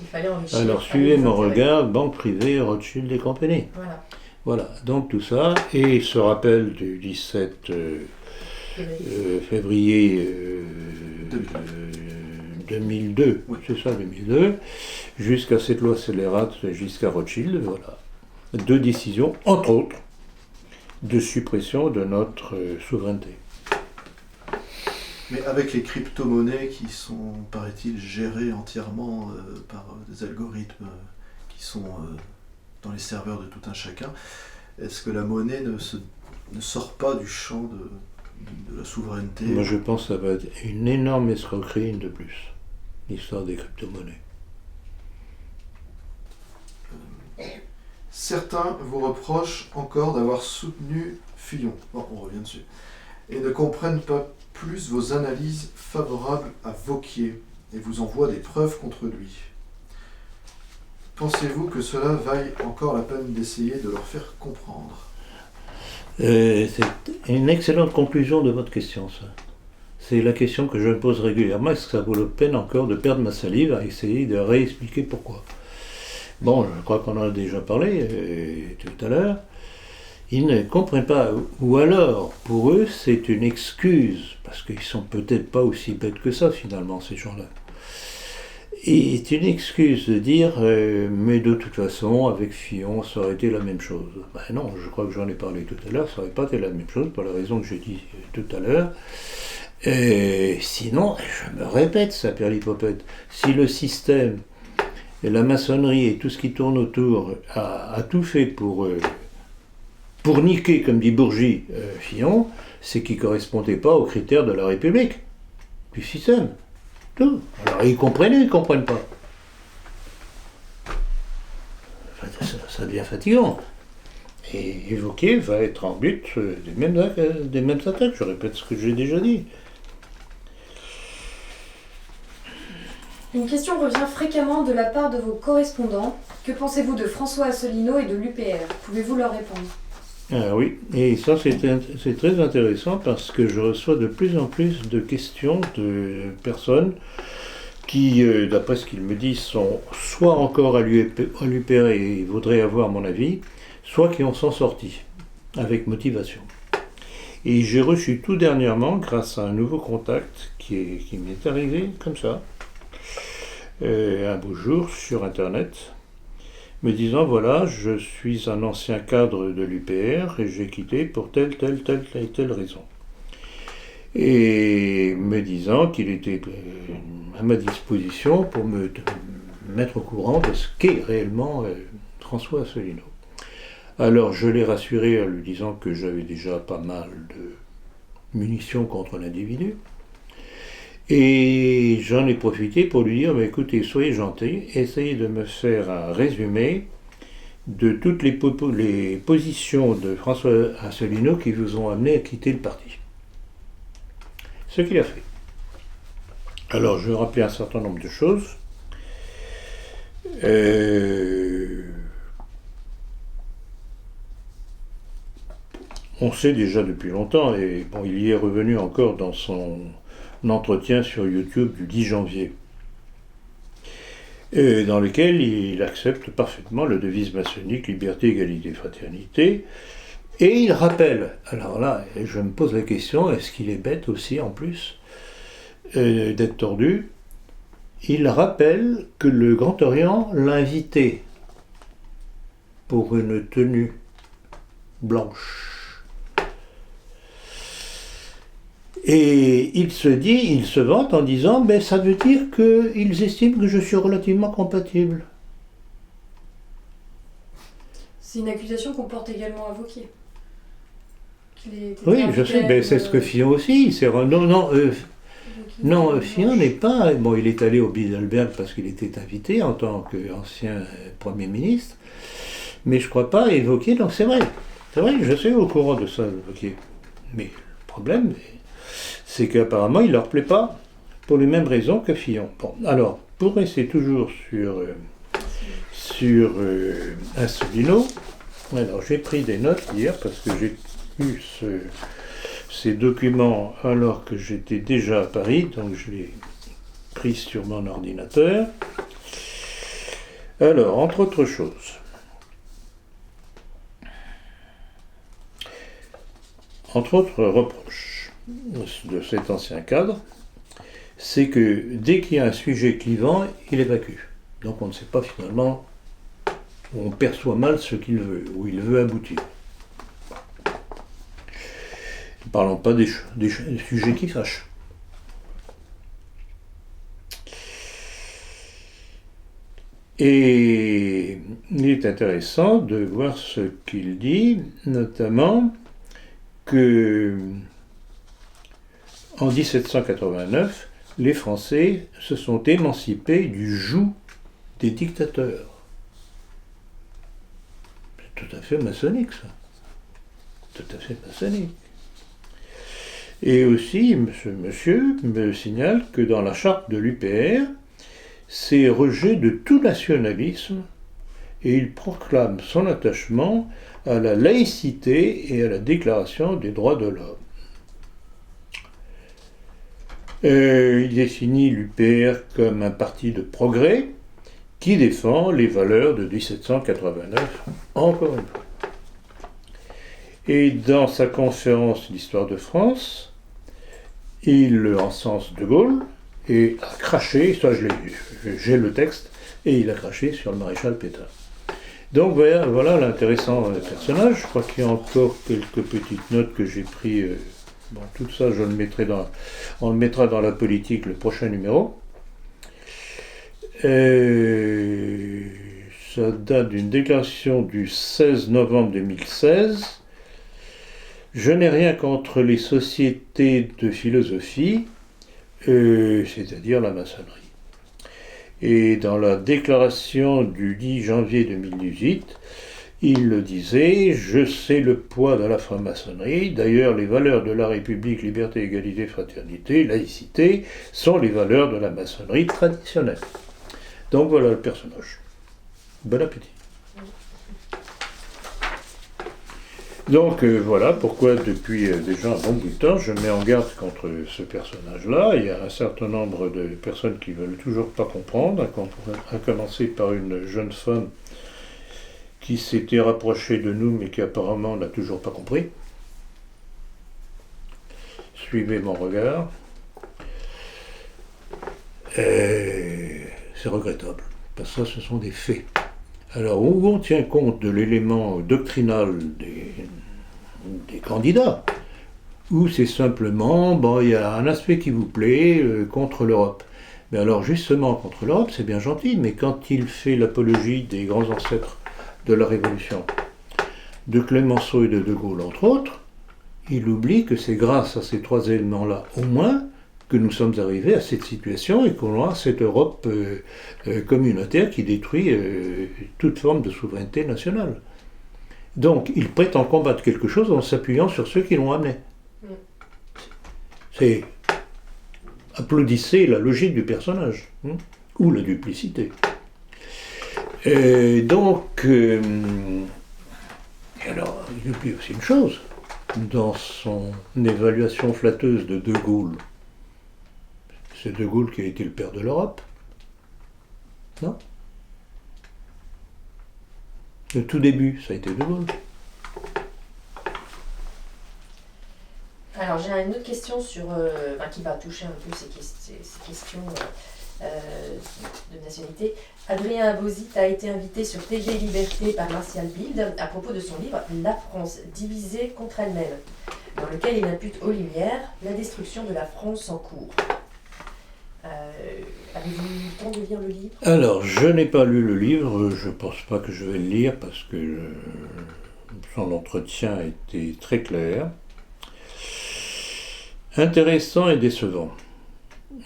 Il fallait enrichir. Alors suivez mon regard, banque privée, Rothschild et compagnie. Voilà. Voilà, donc tout ça, et ce rappel du 17 février 2002, Oui. c'est ça, 2002, jusqu'à cette loi scélérate, jusqu'à Rothschild, voilà. 2 décisions, entre autres, de suppression de notre souveraineté. Mais avec les crypto-monnaies qui sont, paraît-il, gérées entièrement par des algorithmes qui sont dans les serveurs de tout un chacun, est-ce que la monnaie ne sort pas du champ de la souveraineté? Moi je pense que ça va être une énorme escroquerie de plus, l'histoire des crypto-monnaies. Certains vous reprochent encore d'avoir soutenu Fillon, bon, on revient dessus, et ne comprennent pas plus vos analyses favorables à Wauquiez et vous envoient des preuves contre lui. Pensez-vous que cela vaille encore la peine d'essayer de leur faire comprendre? C'est une excellente conclusion de votre question, ça. C'est la question que je me pose régulièrement. Est-ce que ça vaut la peine encore de perdre ma salive à essayer de réexpliquer pourquoi? Bon, je crois qu'on en a déjà parlé tout à l'heure. Ils ne comprennent pas, ou alors, pour eux, c'est une excuse, parce qu'ils sont peut-être pas aussi bêtes que ça, finalement, ces gens-là. Et c'est une excuse de dire, mais de toute façon, avec Fillon, ça aurait été la même chose. Ben non, je crois que j'en ai parlé tout à l'heure, ça n'aurait pas été la même chose, pour la raison que j'ai dit tout à l'heure. Sinon, je me répète, ça perd l'hypopète, si le système, et la maçonnerie et tout ce qui tourne autour a tout fait pour niquer, comme dit Bourgi, Fillon, c'est qu'il ne correspondait pas aux critères de la République, du système. Tout. Alors ils comprennent ou ils ne comprennent pas? Ça devient fatigant. Et Wauquiez va être en but des mêmes attaques, je répète ce que j'ai déjà dit. Une question revient fréquemment de la part de vos correspondants. Que pensez-vous de François Asselineau et de l'UPR? Pouvez-vous leur répondre? Ah oui, et ça c'est très intéressant parce que je reçois de plus en plus de questions de personnes qui, d'après ce qu'ils me disent, sont soit encore à l'UPR et voudraient avoir mon avis, soit qui en sont sortis, avec motivation. Et j'ai reçu tout dernièrement, grâce à un nouveau contact qui m'est arrivé comme ça, un beau jour sur Internet, me disant voilà, je suis un ancien cadre de l'UPR et j'ai quitté pour telle raison. Et me disant qu'il était à ma disposition pour me mettre au courant de ce qu'est réellement François Asselineau. Alors je l'ai rassuré en lui disant que j'avais déjà pas mal de munitions contre l'individu. Et j'en ai profité pour lui dire, écoutez, soyez gentil, essayez de me faire un résumé de toutes les positions de François Asselineau qui vous ont amené à quitter le parti. Ce qu'il a fait. Alors, je vais rappeler un certain nombre de choses. On sait déjà depuis longtemps, et bon, il y est revenu encore dans son entretien sur YouTube du 10 janvier, dans lequel il accepte parfaitement le devise maçonnique liberté, égalité, fraternité, et il rappelle, alors là, je me pose la question, est-ce qu'il est bête aussi en plus d'être tordu? Il rappelle que le Grand Orient l'a invité pour une tenue blanche. Et il se vante en disant, ça veut dire qu'ils estiment que je suis relativement compatible. C'est une accusation qu'on porte également à Wauquiez. Oui, je sais, c'est ce que Fillon aussi. Non, Fillon n'est pas... Bon, il est allé au Bilderberg parce qu'il était invité en tant qu'ancien Premier ministre, mais je ne crois pas évoquer... Donc c'est vrai, je suis au courant de ça, Wauquiez. Mais le problème... c'est qu'apparemment, il ne leur plaît pas, pour les mêmes raisons que Fillon. Bon, alors, pour rester toujours sur Asselineau, alors j'ai pris des notes hier, parce que j'ai eu ces documents alors que j'étais déjà à Paris, donc je l'ai pris sur mon ordinateur. Alors, entre autres choses, entre autres reproches de cet ancien cadre, c'est que dès qu'il y a un sujet clivant, il évacue. Donc on ne sait pas finalement, on perçoit mal ce qu'il veut, où il veut aboutir. Ne parlons pas des sujets qui fâchent. Et il est intéressant de voir ce qu'il dit, notamment que en 1789, les Français se sont émancipés du joug des dictateurs. C'est tout à fait maçonnique, ça. Tout à fait maçonnique. Et aussi, ce monsieur me signale que dans la charte de l'UPR, c'est rejet de tout nationalisme et il proclame son attachement à la laïcité et à la déclaration des droits de l'homme. Il définit l'UPR comme un parti de progrès qui défend les valeurs de 1789, encore une fois. Et dans sa conférence d'histoire de France, il encense De Gaulle et a craché, ça j'ai le texte, et il a craché sur le maréchal Pétain. Donc voilà l'intéressant personnage. Je crois qu'il y a encore quelques petites notes que j'ai prises. Bon, tout ça, on le mettra dans la politique, le prochain numéro. Ça date d'une déclaration du 16 novembre 2016. Je n'ai rien contre les sociétés de philosophie, c'est-à-dire la maçonnerie. Et dans la déclaration du 10 janvier 2018, il le disait, je sais le poids de la franc-maçonnerie, d'ailleurs les valeurs de la République, liberté, égalité, fraternité, laïcité, sont les valeurs de la maçonnerie traditionnelle. Donc voilà le personnage. Bon appétit. Donc voilà pourquoi depuis déjà un bon bout de temps je mets en garde contre ce personnage-là. Il y a un certain nombre de personnes qui ne veulent toujours pas comprendre, à commencer par une jeune femme qui s'était rapprochée de nous mais qui apparemment n'a toujours pas compris. Suivez mon regard. C'est regrettable, parce que ça, ce sont des faits. Alors, où on tient compte de l'élément doctrinal des candidats, ou c'est simplement, bon, il y a un aspect qui vous plaît contre l'Europe. Mais alors, justement, contre l'Europe, c'est bien gentil, mais quand il fait l'apologie des grands ancêtres de la Révolution, de Clémenceau et de De Gaulle, entre autres, il oublie que c'est grâce à ces trois éléments-là, au moins, que nous sommes arrivés à cette situation et qu'on a cette Europe communautaire qui détruit toute forme de souveraineté nationale. Donc, il prétend combattre quelque chose en s'appuyant sur ceux qui l'ont amené. C'est... Applaudissez la logique du personnage, ou la duplicité. Et donc, alors, il oublie aussi une chose, dans son évaluation flatteuse de De Gaulle, c'est De Gaulle qui a été le père de l'Europe. Non ? Le tout début, ça a été De Gaulle. Alors j'ai une autre question sur, qui va toucher un peu ces questions de nationalité. Adrien Abozit a été invité sur TV Liberté par Martial Bild à propos de son livre « La France divisée contre elle-même », dans lequel il impute aux Lumières la destruction de la France en cours. Avez-vous eu le temps de lire le livre ? Alors, je n'ai pas lu le livre, je ne pense pas que je vais le lire parce que son entretien était très clair. Intéressant et décevant.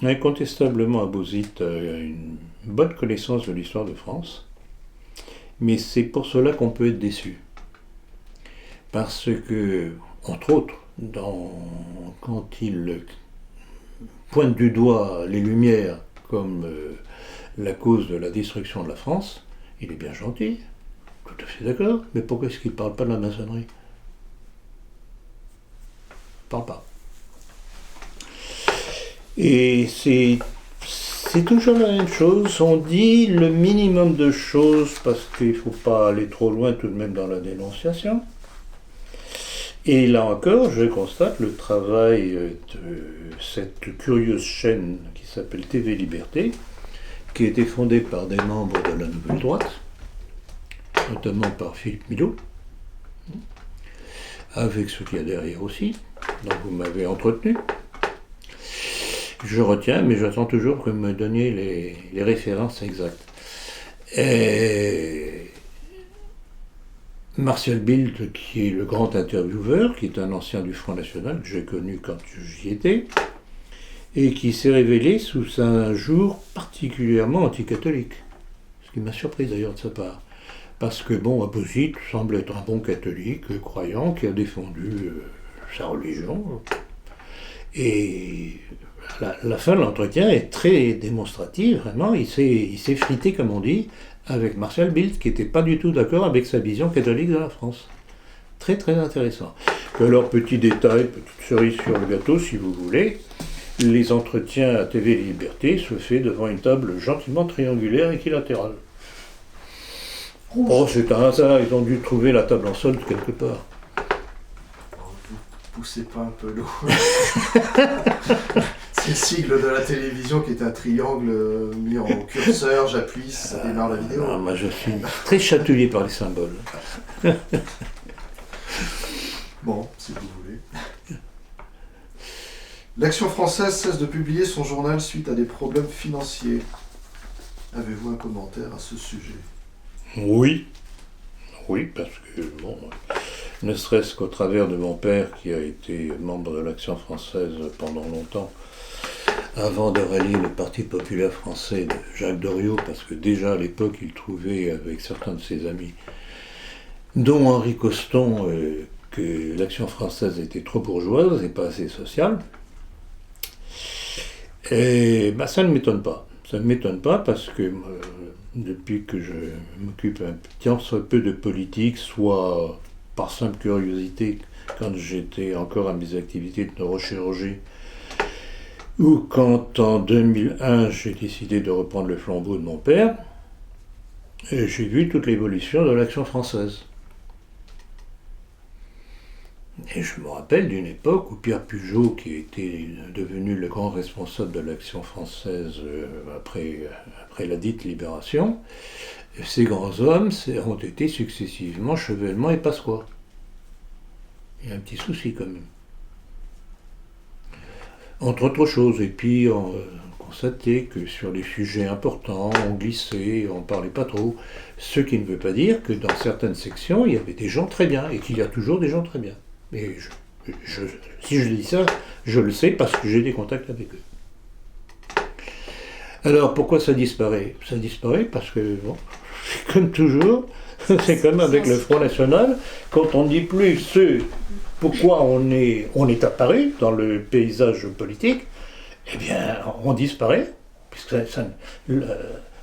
Incontestablement, Abozit a une bonne connaissance de l'histoire de France, mais c'est pour cela qu'on peut être déçu. Parce que, entre autres, quand il pointe du doigt les Lumières comme la cause de la destruction de la France, il est bien gentil, tout à fait d'accord, mais pourquoi est-ce qu'il ne parle pas de la maçonnerie ? Il ne parle pas. Et C'est toujours la même chose, on dit le minimum de choses parce qu'il ne faut pas aller trop loin tout de même dans la dénonciation. Et là encore, je constate le travail de cette curieuse chaîne qui s'appelle TV Liberté, qui a été fondée par des membres de la Nouvelle Droite, notamment par Philippe Milot, avec ce qu'il y a derrière aussi, dont vous m'avez entretenu. Je retiens, mais j'attends toujours que vous me donniez les références exactes. Et Martial Bild, qui est le grand intervieweur, qui est un ancien du Front National, que j'ai connu quand j'y étais, et qui s'est révélé sous un jour particulièrement anticatholique. Ce qui m'a surpris d'ailleurs de sa part. Parce que, bon, Aposit semble être un bon catholique, croyant, qui a défendu sa religion. Et la fin de l'entretien est très démonstrative, vraiment. Il s'est frité, comme on dit, avec Martial Bild, qui n'était pas du tout d'accord avec sa vision catholique de la France. Très, très intéressant. Alors, petit détail, petite cerise sur le gâteau, si vous voulez, les entretiens à TV Liberté se fait devant une table gentiment triangulaire équilatérale. Oh, c'est un hasard, ils ont dû trouver la table en solde quelque part. Vous poussez pas un peu l'eau. C'est le sigle de la télévision qui est un triangle mis en curseur, j'appuie, ça démarre la vidéo. Non, moi je suis très chatouillé par les symboles. Bon, si vous voulez. L'Action française cesse de publier son journal suite à des problèmes financiers. Avez-vous un commentaire à ce sujet ? Oui, parce que, bon, ne serait-ce qu'au travers de mon père qui a été membre de l'Action française pendant longtemps, avant de rallier le Parti populaire français de Jacques Doriot, parce que déjà à l'époque il trouvait avec certains de ses amis, dont Henri Coston, que l'Action française était trop bourgeoise et pas assez sociale. Et ça ne m'étonne pas. Ça ne m'étonne pas parce que depuis que je m'occupe un petit peu de politique, soit par simple curiosité quand j'étais encore à mes activités de neurochirurgie, ou quand en 2001 j'ai décidé de reprendre le flambeau de mon père, j'ai vu toute l'évolution de l'Action française. Et je me rappelle d'une époque où Pierre Pugeot, qui était devenu le grand responsable de l'Action française après la dite libération, ces grands hommes ont été successivement Chevènement et Pasqua. Il y a un petit souci quand même. Entre autres choses, et puis on constatait que sur les sujets importants, on glissait, on ne parlait pas trop, ce qui ne veut pas dire que dans certaines sections, il y avait des gens très bien, et qu'il y a toujours des gens très bien. Et si je dis ça, je le sais parce que j'ai des contacts avec eux. Alors, pourquoi ça disparaît ? Ça disparaît parce que, bon, comme toujours, c'est comme avec le Front National, quand on ne dit plus pourquoi on est apparu dans le paysage politique, eh bien, on disparaît, puisque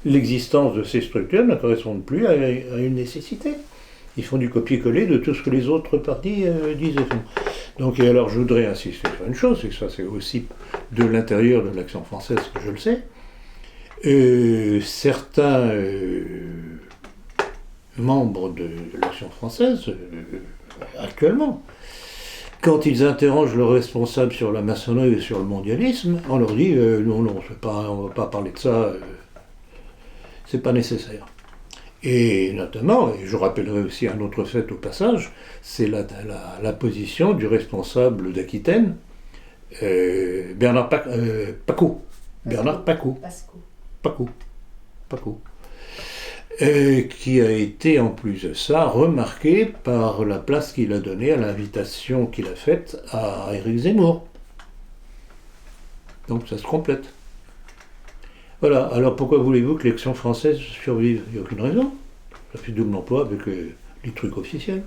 l'existence de ces structures ne correspond plus à une nécessité. Ils font du copier-coller de tout ce que les autres partis disent et font. Donc, et alors, je voudrais insister sur une chose, et ça c'est aussi de l'intérieur de l'Action française que je le sais. Certains membres de l'Action française, actuellement, quand ils interrogent leurs responsables sur la maçonnerie et sur le mondialisme, on leur dit non, on ne va pas parler de ça, c'est pas nécessaire. Et notamment, et je rappellerai aussi un autre fait au passage, c'est la position du responsable d'Aquitaine, Bernard Pacaud. Bernard Pacaud. Pacaud. Qui a été en plus de ça remarqué par la place qu'il a donnée à l'invitation qu'il a faite à Éric Zemmour. Donc ça se complète. Voilà, alors pourquoi voulez-vous que l'Action française survive ? Il n'y a aucune raison. Ça fait double emploi avec les trucs officiels.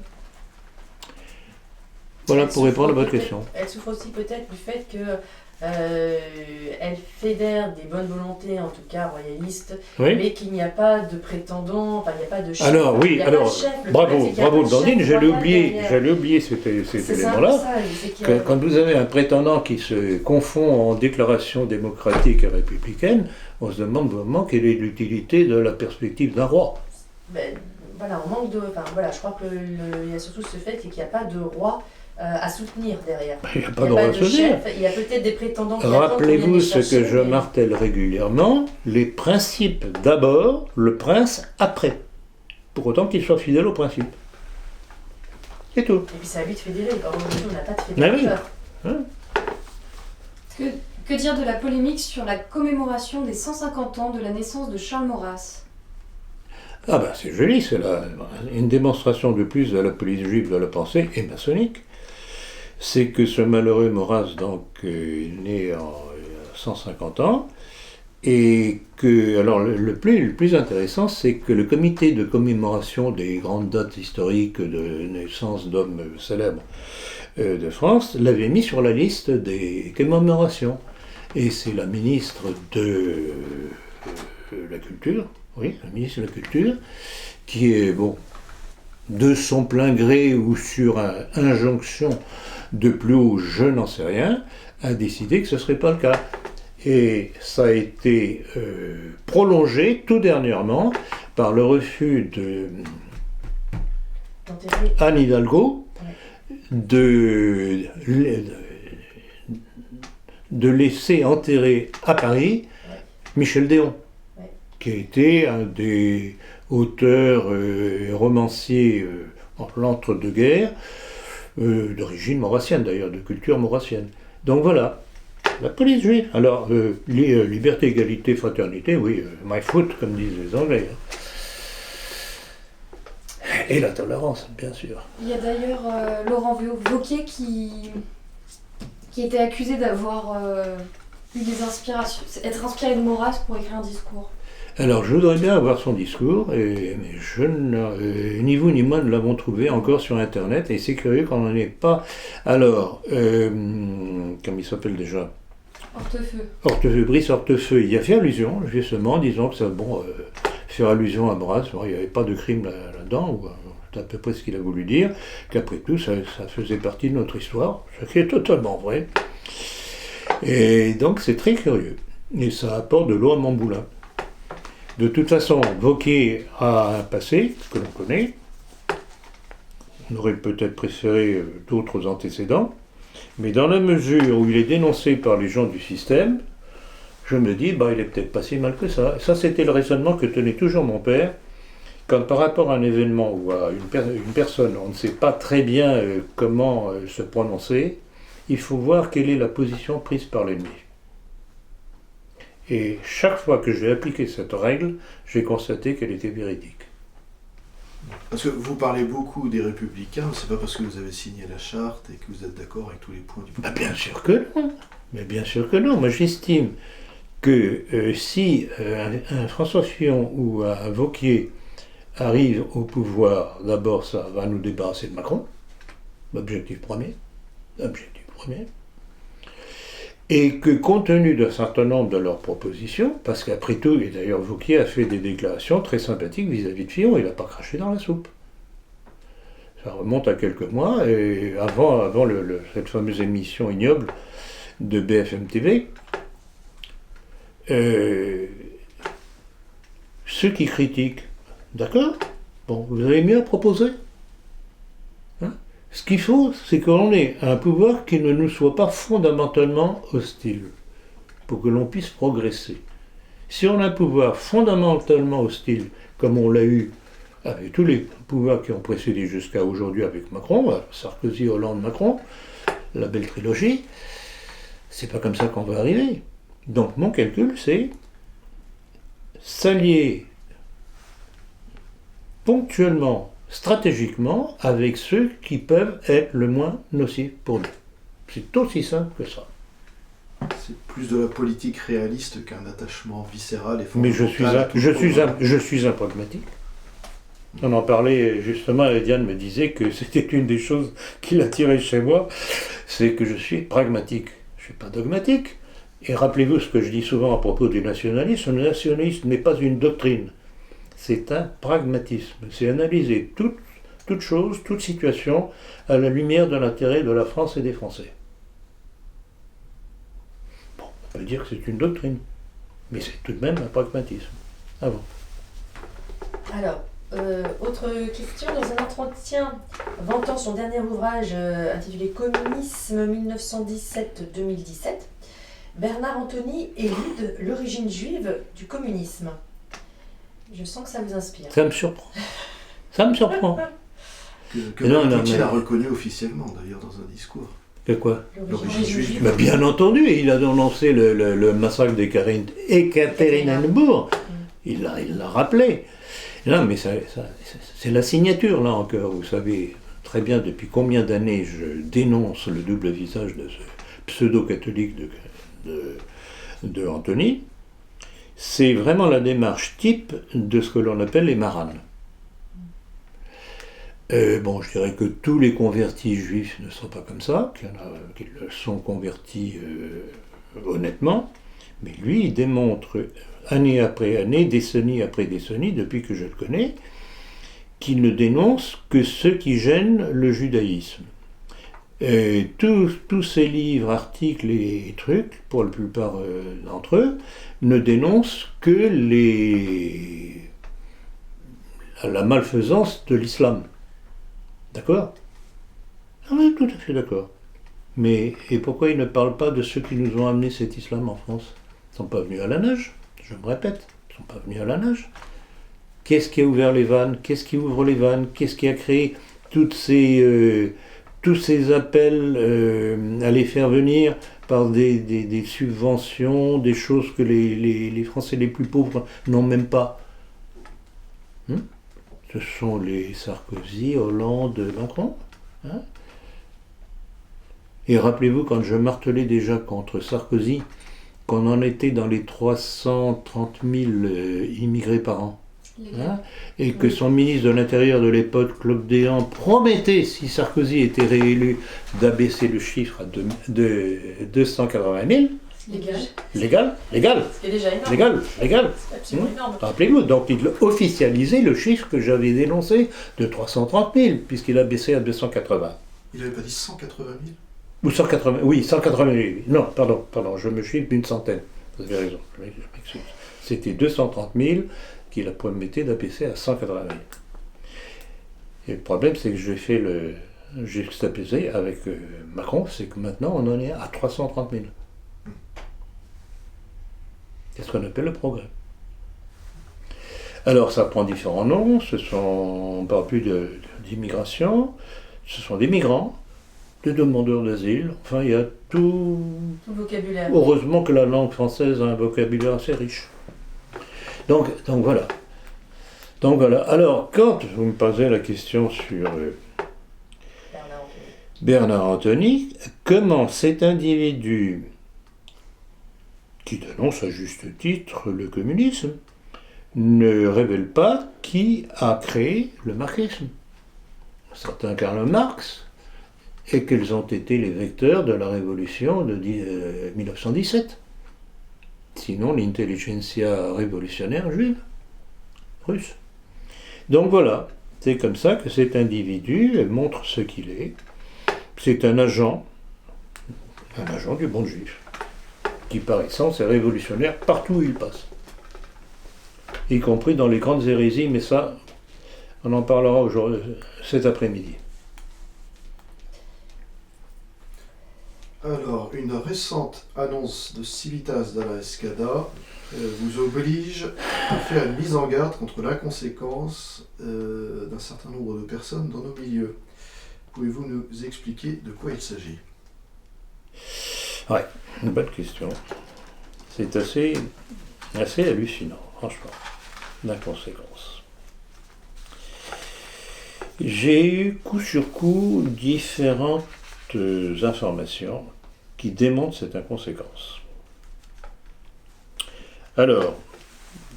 Voilà Elle pour répondre à souffre votre peut-être- question. Elle souffre aussi peut-être du fait que elle fédère des bonnes volontés, en tout cas royalistes, Oui. mais qu'il n'y a pas de prétendant, enfin il n'y a pas de chef. Alors Il oui, n'y a pas de alors chef. Le problème, bravo, c'est qu'il y a bravo pas de chef Dandine, royal derrière. j'allais oublier cet C'est ça, élément-là. ça, c'est qu'il y a- Quand vous avez un prétendant qui se confond en déclaration démocratique et républicaine, on se demande vraiment quelle est l'utilité de la perspective d'un roi. Ben, voilà, on manque de. Enfin, voilà, je crois que il y a surtout ce fait qu'il n'y a pas de roi à soutenir derrière. Il n'y a Il pas n'y de a roi pas à de soutenir. chef, il y a peut-être des prétendants qui attendent qu'on Rappelez-vous vienne les ce que chercher, je mais- martèle régulièrement, les principes d'abord, le prince après. Pour autant qu'il soit fidèle au principe. C'est tout. Et puis c'est à lui de fédérer. Or, aujourd'hui, on n'a pas de Ah oui. fédérateur. Que dire de la polémique sur la commémoration des 150 ans de la naissance de Charles Maurras? Ah ben c'est joli, c'est une démonstration de plus de la police juive de la pensée et maçonnique. C'est que ce malheureux Maurras donc est né en 150 ans et que alors le plus intéressant c'est que le comité de commémoration des grandes dates historiques de naissance d'hommes célèbres de France l'avait mis sur la liste des commémorations et c'est la ministre de la Culture. Oui, le ministre de la Culture, qui est, bon, de son plein gré ou sur injonction de plus haut, je n'en sais rien, a décidé que ce ne serait pas le cas. Et ça a été prolongé tout dernièrement par le refus de D'enterrer. Anne Hidalgo de laisser enterrer à Paris Michel Déon, qui a été un des auteurs et romanciers en l'entre-deux-guerres, d'origine maurassienne d'ailleurs, de culture maurassienne. Donc voilà, la police juive. Alors, liberté, égalité, fraternité, oui, my foot, comme disent les Anglais. Et la tolérance, bien sûr. Il y a d'ailleurs Laurent Wauquiez qui était accusé d'avoir eu des inspirations, être inspiré de Maurras pour écrire un discours. Alors, je voudrais bien avoir son discours, mais ni vous ni moi ne l'avons trouvé encore sur Internet, et c'est curieux qu'on n'en ait pas. Alors, comment il s'appelle déjà ? Hortefeux. Brice Hortefeux, il y a fait allusion, justement, en disant que ça, faire allusion à Maurras, il n'y avait pas de crime là-dedans, ou c'est à peu près ce qu'il a voulu dire, qu'après tout, ça faisait partie de notre histoire, ce qui est totalement vrai. Et donc, c'est très curieux, et ça apporte de l'eau à mon moulin. De toute façon, Wauquiez a un passé que l'on connaît. On aurait peut-être préféré d'autres antécédents. Mais dans la mesure où il est dénoncé par les gens du système, je me dis, il est peut-être pas si mal que ça. Ça, c'était le raisonnement que tenait toujours mon père. Quand par rapport à un événement ou à une personne, on ne sait pas très bien comment se prononcer, il faut voir quelle est la position prise par l'ennemi. Et chaque fois que j'ai appliqué cette règle, j'ai constaté qu'elle était véridique. Parce que vous parlez beaucoup des Républicains, c'est pas parce que vous avez signé la charte et que vous êtes d'accord avec tous les points du programme. Bien sûr que non. Mais bien sûr que non. Moi, j'estime que si un François Fillon ou un Wauquiez arrive au pouvoir, d'abord, ça va nous débarrasser de Macron. Objectif premier. Et que compte tenu d'un certain nombre de leurs propositions, parce qu'après tout, et d'ailleurs Wauquiez a fait des déclarations très sympathiques vis-à-vis de Fillon, il n'a pas craché dans la soupe. Ça remonte à quelques mois, et avant cette fameuse émission ignoble de BFM TV, ceux qui critiquent, d'accord, vous avez mieux à proposer. Ce qu'il faut, c'est qu'on ait un pouvoir qui ne nous soit pas fondamentalement hostile, pour que l'on puisse progresser. Si on a un pouvoir fondamentalement hostile, comme on l'a eu avec tous les pouvoirs qui ont précédé jusqu'à aujourd'hui avec Macron, Sarkozy, Hollande, Macron, la belle trilogie, c'est pas comme ça qu'on va arriver. Donc mon calcul, c'est s'allier ponctuellement, stratégiquement, avec ceux qui peuvent être le moins nocifs pour nous. C'est aussi simple que ça. C'est plus de la politique réaliste qu'un attachement viscéral et Mais fondamental. je suis un pragmatique. On en parlait justement, et Diane me disait que c'était une des choses qui l'attirait chez moi, c'est que je suis pragmatique, je ne suis pas dogmatique. Et rappelez-vous ce que je dis souvent à propos du nationalisme, le nationalisme n'est pas une doctrine, c'est un pragmatisme, c'est analyser toute chose, toute situation à la lumière de l'intérêt de la France et des Français. Bon, on peut dire que c'est une doctrine, mais c'est tout de même un pragmatisme. Ah bon. Alors, autre question, dans un entretien vantant son dernier ouvrage intitulé Communisme 1917-2017, Bernard Anthony élude l'origine juive du communisme. Je sens que ça vous inspire. Ça me surprend. Ça me surprend. Que Non, Poutine mais- a reconnu officiellement, d'ailleurs, dans un discours. Et quoi? L'origine juive. Bah, bien entendu, il a dénoncé le massacre d'Ekaterinbourg. Il l'a rappelé. Non, mais c'est la signature, là encore. Vous savez très bien depuis combien d'années je dénonce le double visage de ce pseudo-catholique de Anthony. C'est vraiment la démarche type de ce que l'on appelle les maranes. Bon, je dirais que tous les convertis juifs ne sont pas comme ça, qu'il y en a qui le sont convertis honnêtement, mais lui, il démontre année après année, décennie après décennie, depuis que je le connais, qu'il ne dénonce que ce qui gêne le judaïsme. Tous ces livres, articles et trucs, pour la plupart d'entre eux, ne dénoncent que la malfaisance de l'islam. D'accord? Ah oui, tout à fait d'accord. Mais et pourquoi ils ne parlent pas de ceux qui nous ont amené cet islam en France? Ils ne sont pas venus à la nage, je me répète, ils ne sont pas venus à la nage. Qu'est-ce qui a ouvert les vannes? Qu'est-ce qui ouvre les vannes? Qu'est-ce qui a créé tous ces appels à les faire venir par des subventions, des choses que les Français les plus pauvres n'ont même pas? Ce sont les Sarkozy, Hollande, Macron. Hein? Et rappelez-vous, quand je martelais déjà contre Sarkozy, qu'on en était dans les 330 000 immigrés par an, hein, et que son ministre de l'Intérieur de l'époque, Claude Déant, promettait, si Sarkozy était réélu, d'abaisser le chiffre de 280 000. Légal. C'est déjà énorme. Légal. C'est absolument énorme. Rappelez-vous, donc il officialisait le chiffre que j'avais dénoncé de 330 000, puisqu'il a baissé à 280. Il n'avait pas dit 180 000? Ou 180, oui, 180 000. Non, pardon, je me chiffre d'une centaine. Vous avez raison, je m'excuse. C'était 230 000 qu'il a prometté d'abaisser à 180 000. Et le problème, c'est que j'ai fait le juxtaposé avec Macron, c'est que maintenant on en est à 330 000. C'est ce qu'on appelle le progrès. Alors ça prend différents noms, on ne parle plus d'immigration, ce sont des migrants, des demandeurs d'asile, enfin il y a tout. Tout le vocabulaire. Heureusement que la langue française a un vocabulaire assez riche. Donc voilà. Alors quand vous me posez la question sur Bernard Anthony, comment cet individu qui dénonce à juste titre le communisme, ne révèle pas qui a créé le marxisme. Un certain Karl Marx, et quels ont été les vecteurs de la révolution de 1917. Sinon l'intelligentsia révolutionnaire juive, russe. Donc voilà, c'est comme ça que cet individu montre ce qu'il est. C'est un agent du monde juif, qui par essence est révolutionnaire partout où il passe, y compris dans les grandes hérésies, mais ça, on en parlera aujourd'hui, cet après-midi. Alors, une récente annonce de Civitas Dalla Escada vous oblige à faire une mise en garde contre l'inconséquence d'un certain nombre de personnes dans nos milieux. Pouvez-vous nous expliquer de quoi il s'agit? Ouais, une bonne question. C'est assez hallucinant, franchement, l'inconséquence. J'ai eu coup sur coup différentes informations qui démontrent cette inconséquence. Alors,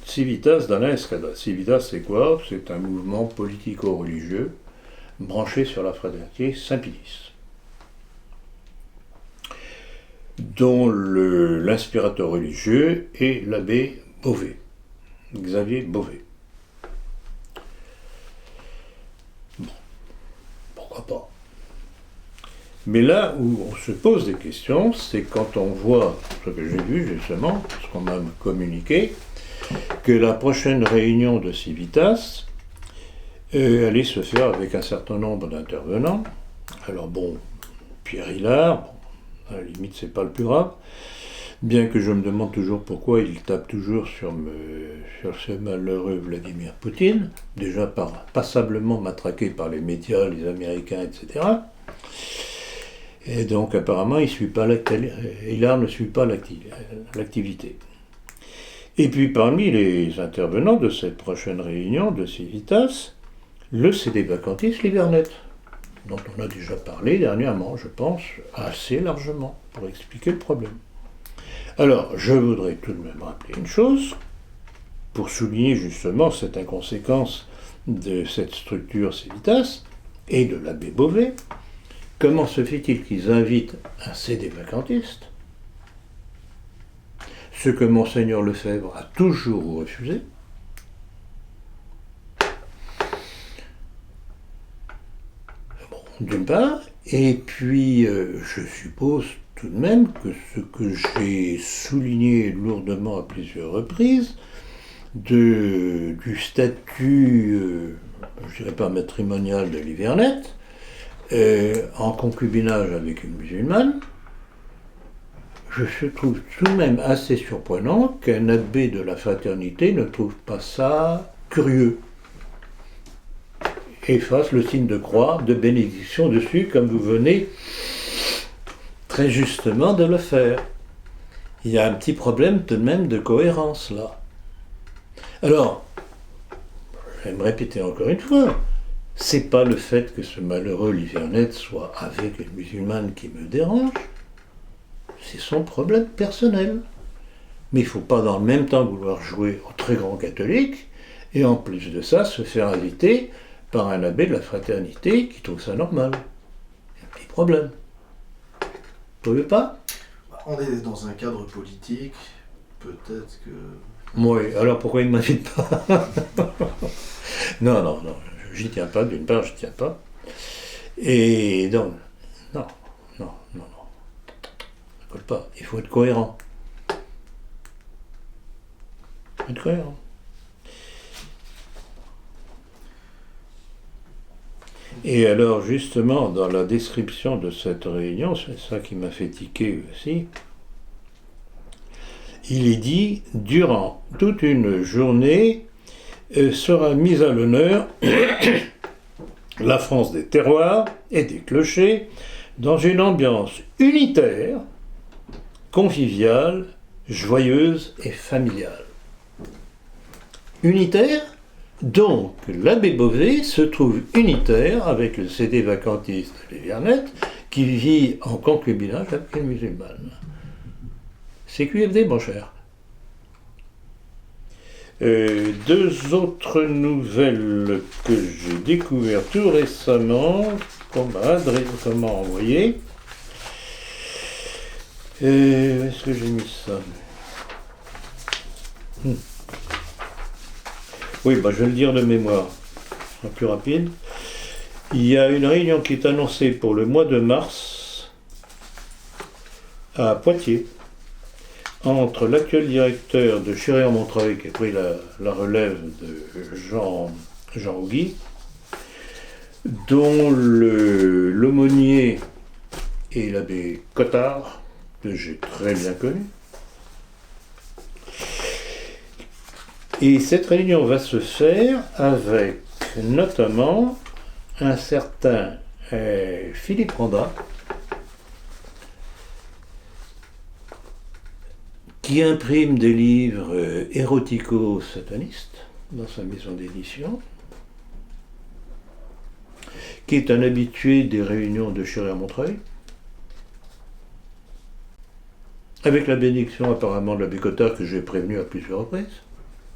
Civitas d'Alain Escada. Civitas, c'est quoi? C'est un mouvement politico-religieux branché sur la fraternité Saint-Pilice, dont l'inspirateur religieux est l'abbé Beauvais, Xavier Beauvais. Bon, pourquoi pas? Mais là où on se pose des questions, c'est quand on voit, ce que j'ai vu justement, ce qu'on m'a communiqué, que la prochaine réunion de Civitas allait se faire avec un certain nombre d'intervenants. Alors bon, Pierre Hillard, bon, à la limite c'est pas le plus grave, bien que je me demande toujours pourquoi il tape toujours sur ce malheureux Vladimir Poutine, déjà passablement matraqué par les médias, les Américains, etc. Et donc apparemment Hillard ne suit pas l'activité. Et puis parmi les intervenants de cette prochaine réunion de Civitas, le CD vacantiste Livernet, dont on a déjà parlé dernièrement, je pense, assez largement, pour expliquer le problème. Alors, je voudrais tout de même rappeler une chose, pour souligner justement cette inconséquence de cette structure Civitas et de l'abbé Beauvais. Comment se fait-il qu'ils invitent un CD vacantiste, ce que Monseigneur Lefebvre a toujours refusé? Bon, d'une part, et puis je suppose tout de même que ce que j'ai souligné lourdement à plusieurs reprises, du statut, je dirais pas matrimonial de Livernet, en concubinage avec une musulmane, je trouve tout de même assez surprenant qu'un abbé de la fraternité ne trouve pas ça curieux et fasse le signe de croix, de bénédiction dessus, comme vous venez très justement de le faire. Il y a un petit problème tout de même de cohérence là. Alors, je vais me répéter encore une fois, c'est pas le fait que ce malheureux Livernet soit avec une musulmane qui me dérange, c'est son problème personnel. Mais il ne faut pas dans le même temps vouloir jouer au très grand catholique et en plus de ça se faire inviter par un abbé de la fraternité qui trouve ça normal. Il y a un petit problème. Vous ne trouvez pas? On est dans un cadre politique, peut-être que... Oui, alors pourquoi il ne m'invite pas? Non, j'y tiens pas, d'une part, je tiens pas. Et donc, non. Ça colle pas, il faut être cohérent. Être cohérent. Et alors, justement, dans la description de cette réunion, c'est ça qui m'a fait tiquer aussi, il est dit, durant toute une journée, sera mise à l'honneur la France des terroirs et des clochers dans une ambiance unitaire, conviviale, joyeuse et familiale. Unitaire, donc l'abbé Beauvais se trouve unitaire avec le CD vacantiste Livernet qui vit en concubinage avec une musulmane. C'est QFD, mon cher. Deux autres nouvelles que j'ai découvertes tout récemment, qu'on m'a envoyé. Est-ce que j'ai mis ça? Oui, je vais le dire de mémoire, ce sera plus rapide. Il y a une réunion qui est annoncée pour le mois de mars à Poitiers, entre l'actuel directeur de Chéré-en-Montreuil, qui a pris la relève de Jean Houguy, dont l'aumônier est l'abbé Cottard, que j'ai très bien connu. Et cette réunion va se faire avec notamment un certain Philippe Randa, qui imprime des livres érotico-satanistes dans sa maison d'édition, qui est un habitué des réunions de Chéré-en-Montreuil, avec la bénédiction apparemment de l'abbé Cottard que j'ai prévenu à plusieurs reprises.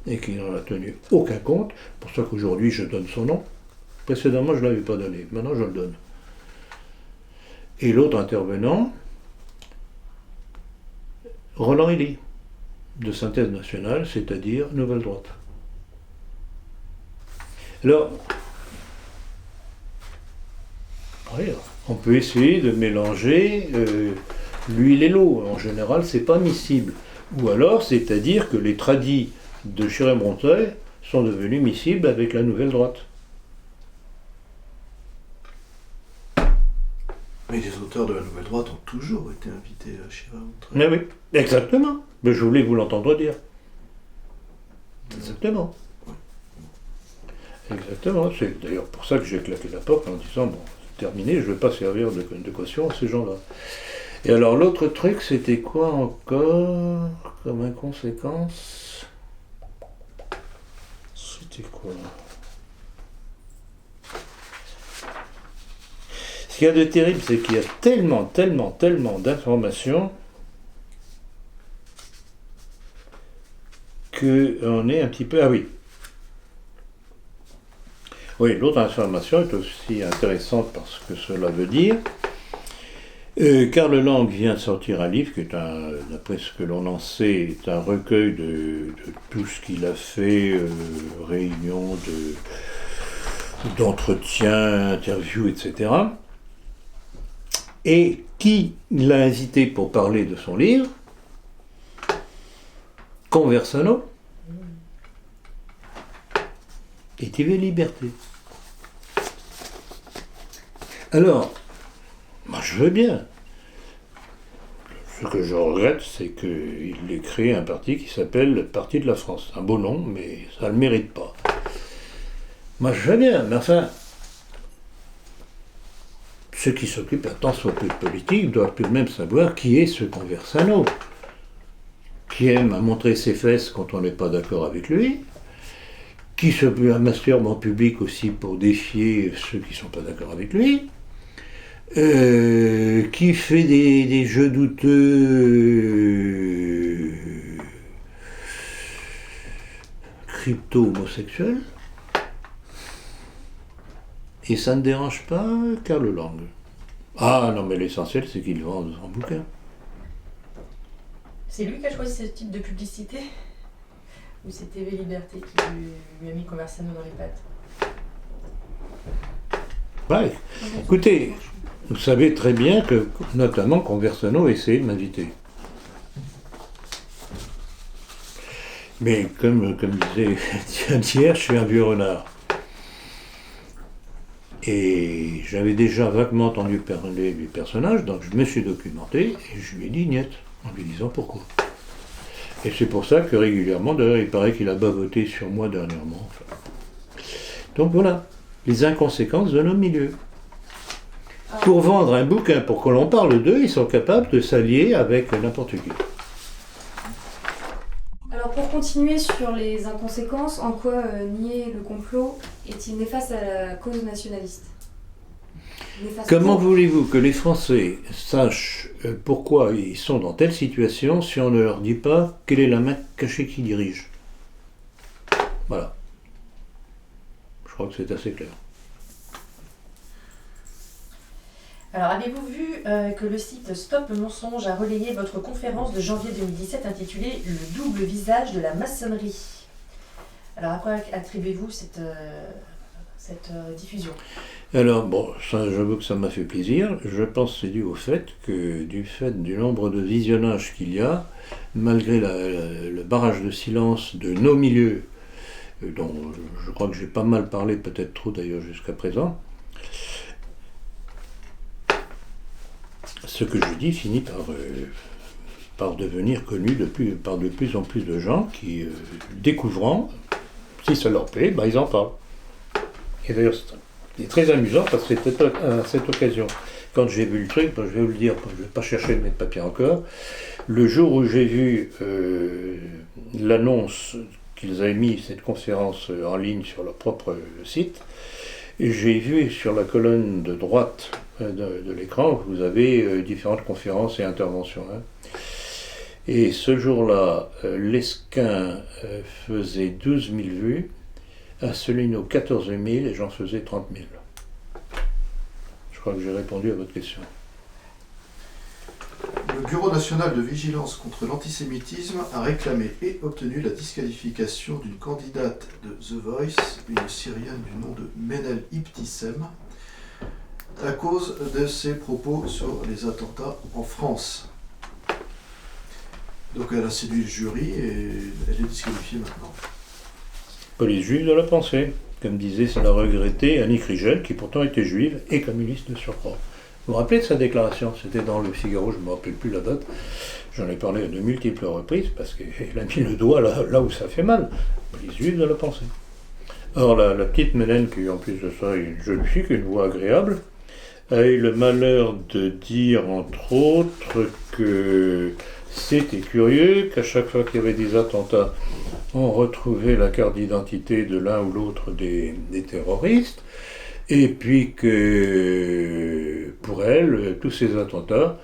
et qui n'en a tenu aucun compte. C'est pour ça qu'aujourd'hui je donne son nom. Précédemment je ne l'avais pas donné, maintenant je le donne. Et l'autre intervenant, Roland Elie, de Synthèse nationale, c'est-à-dire Nouvelle Droite. Alors, on peut essayer de mélanger l'huile et l'eau. En général, c'est pas miscible. Ou alors, c'est-à-dire que les tradis de Chiré-Monteuil sont devenus miscibles avec la Nouvelle Droite. Mais les auteurs de la Nouvelle Droite ont toujours été invités à Chiré-Monteuil. Mais oui, exactement. Mais je voulais vous l'entendre dire. Exactement. Exactement. C'est d'ailleurs pour ça que j'ai claqué la porte en disant, bon, c'est terminé, je ne vais pas servir de caution à ces gens-là. Et alors l'autre truc, c'était quoi encore comme inconséquence? C'était quoi? Ce qu'il y a de terrible, c'est qu'il y a tellement d'informations qu'on est un petit peu... Ah oui. Oui, l'autre information est aussi intéressante parce que cela veut dire... Karl Lang vient de sortir un livre qui est, d'après ce que l'on en sait, est un recueil de tout ce qu'il a fait, réunions, d'entretiens, interviews, etc. Et qui l'a invité pour parler de son livre? Conversano et TV Liberté. Alors, moi je veux bien. Ce que je regrette, c'est qu'il ait créé un parti qui s'appelle le Parti de la France. Un beau nom, mais ça ne le mérite pas. Moi je veux bien, mais enfin, ceux qui s'occupent un tant soit peu de politique doivent tout de même savoir qui est ce Conversano, qui aime à montrer ses fesses quand on n'est pas d'accord avec lui, qui se masturbe en public aussi pour défier ceux qui ne sont pas d'accord avec lui, qui fait des jeux douteux crypto-homosexuels, et ça ne dérange pas Karl Lang. Ah non, mais l'essentiel c'est qu'il vend son bouquin. C'est lui qui a choisi ce type de publicité? Ou c'est TV Liberté qui lui a mis Conversano dans les pattes? Ouais. Écoutez, vous savez très bien que, notamment, Conversano essayait de m'inviter. Mais comme disait hier, je suis un vieux renard. Et j'avais déjà vaguement entendu parler du personnage, donc je me suis documenté et je lui ai dit niet, en lui disant pourquoi. Et c'est pour ça que régulièrement, d'ailleurs, il paraît qu'il a bavoté sur moi dernièrement. Enfin. Donc voilà, les inconséquences de nos milieux. Pour vendre un bouquin, pour que l'on parle d'eux, ils sont capables de s'allier avec n'importe qui. Alors pour continuer sur les inconséquences, en quoi nier le complot est-il néfaste à la cause nationaliste? Comment voulez-vous que les Français sachent pourquoi ils sont dans telle situation si on ne leur dit pas quelle est la main cachée qui dirige? Voilà. Je crois que c'est assez clair. Alors, avez-vous vu que le site Stop le mensonge a relayé votre conférence de janvier 2017 intitulée « Le double visage de la maçonnerie ». Alors, à quoi attribuez-vous cette diffusion? Alors, bon, j'avoue que ça m'a fait plaisir. Je pense que c'est dû au fait que, du nombre de visionnages qu'il y a, malgré le barrage de silence de nos milieux, dont je crois que j'ai pas mal parlé, peut-être trop d'ailleurs jusqu'à présent, ce que je dis finit par devenir connu par de plus en plus de gens qui, découvrant, si ça leur plaît, ils en parlent. Et d'ailleurs, c'est très amusant parce que c'était à cette occasion, quand j'ai vu le truc, je vais vous le dire, je ne vais pas chercher de mettre papier encore, le jour où j'ai vu l'annonce qu'ils avaient mis cette conférence en ligne sur leur propre site, j'ai vu sur la colonne de droite de l'écran, vous avez différentes conférences et interventions. Et ce jour-là, l'Esquin faisait 12 000 vues, Asselineau 14 000 et j'en faisais 30 000. Je crois que j'ai répondu à votre question. Le Bureau national de vigilance contre l'antisémitisme a réclamé et obtenu la disqualification d'une candidate de The Voice, une Syrienne du nom de Menel Ibtissem, à cause de ses propos sur les attentats en France. Donc elle a séduit le jury et elle est disqualifiée maintenant. Police juive de la pensée, comme disait sa regrettée Annie Krigel, qui pourtant était juive et communiste de surcroît. Vous vous rappelez de sa déclaration? C'était dans le Figaro, je ne me rappelle plus la date. J'en ai parlé à de multiples reprises parce qu'elle a mis le doigt là où ça fait mal. Police juive de la pensée. Or, la petite Mélène, qui en plus de ça est une jolie fille, qui a une voix agréable, a eu le malheur de dire, entre autres, que c'était curieux, qu'à chaque fois qu'il y avait des attentats, on retrouvait la carte d'identité de l'un ou l'autre des terroristes, et puis que, pour elle, tous ces attentats,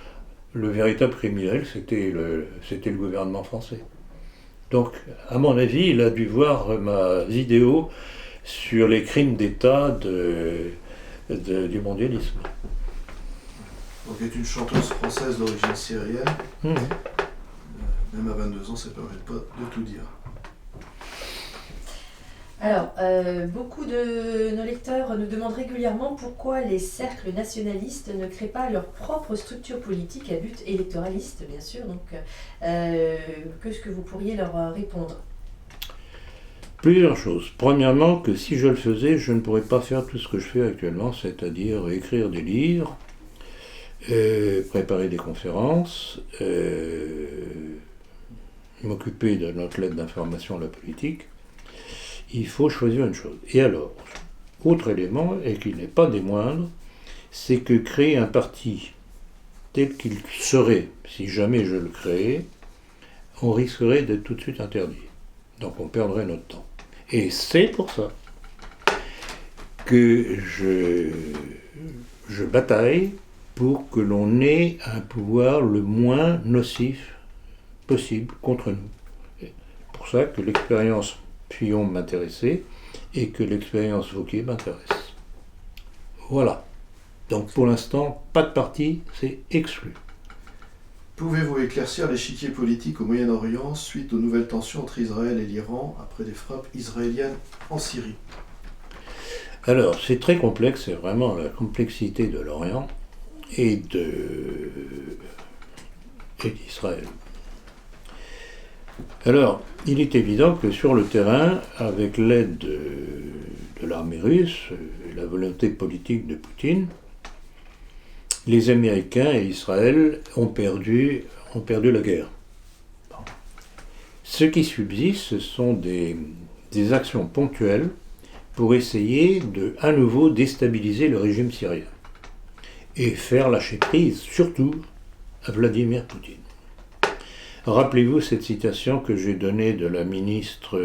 le véritable criminel, c'était le gouvernement français. Donc, à mon avis, il a dû voir ma vidéo sur les crimes d'État du mondialisme. Donc elle est une chanteuse française d'origine syrienne. Même à 22 ans, ça ne permet pas de tout dire. Alors, beaucoup de nos lecteurs nous demandent régulièrement pourquoi les cercles nationalistes ne créent pas leur propre structure politique à but électoraliste, bien sûr. Donc, qu'est-ce que vous pourriez leur répondre? Plusieurs choses. Premièrement, que si je le faisais, je ne pourrais pas faire tout ce que je fais actuellement, c'est-à-dire écrire des livres, préparer des conférences, m'occuper de notre lettre d'information à la politique. Il faut choisir une chose. Et alors, autre élément, et qui n'est pas des moindres, c'est que créer un parti tel qu'il serait, si jamais je le créais, on risquerait d'être tout de suite interdit. Donc on perdrait notre temps. Et c'est pour ça que je bataille pour que l'on ait un pouvoir le moins nocif possible contre nous. C'est pour ça que l'expérience Fillon m'intéressait et que l'expérience Wauquiez m'intéresse. Voilà. Donc pour l'instant, pas de parti, c'est exclu. Pouvez-vous éclaircir l'échiquier politique au Moyen-Orient suite aux nouvelles tensions entre Israël et l'Iran après des frappes israéliennes en Syrie? Alors, c'est très complexe, c'est vraiment la complexité de l'Orient et d'Israël. Alors, il est évident que sur le terrain, avec l'aide de l'armée russe et la volonté politique de Poutine, les Américains et Israël ont perdu la guerre. Bon. Ce qui subsiste, ce sont des actions ponctuelles pour essayer de, à nouveau, déstabiliser le régime syrien et faire lâcher prise, surtout, à Vladimir Poutine. Rappelez-vous cette citation que j'ai donnée de la ministre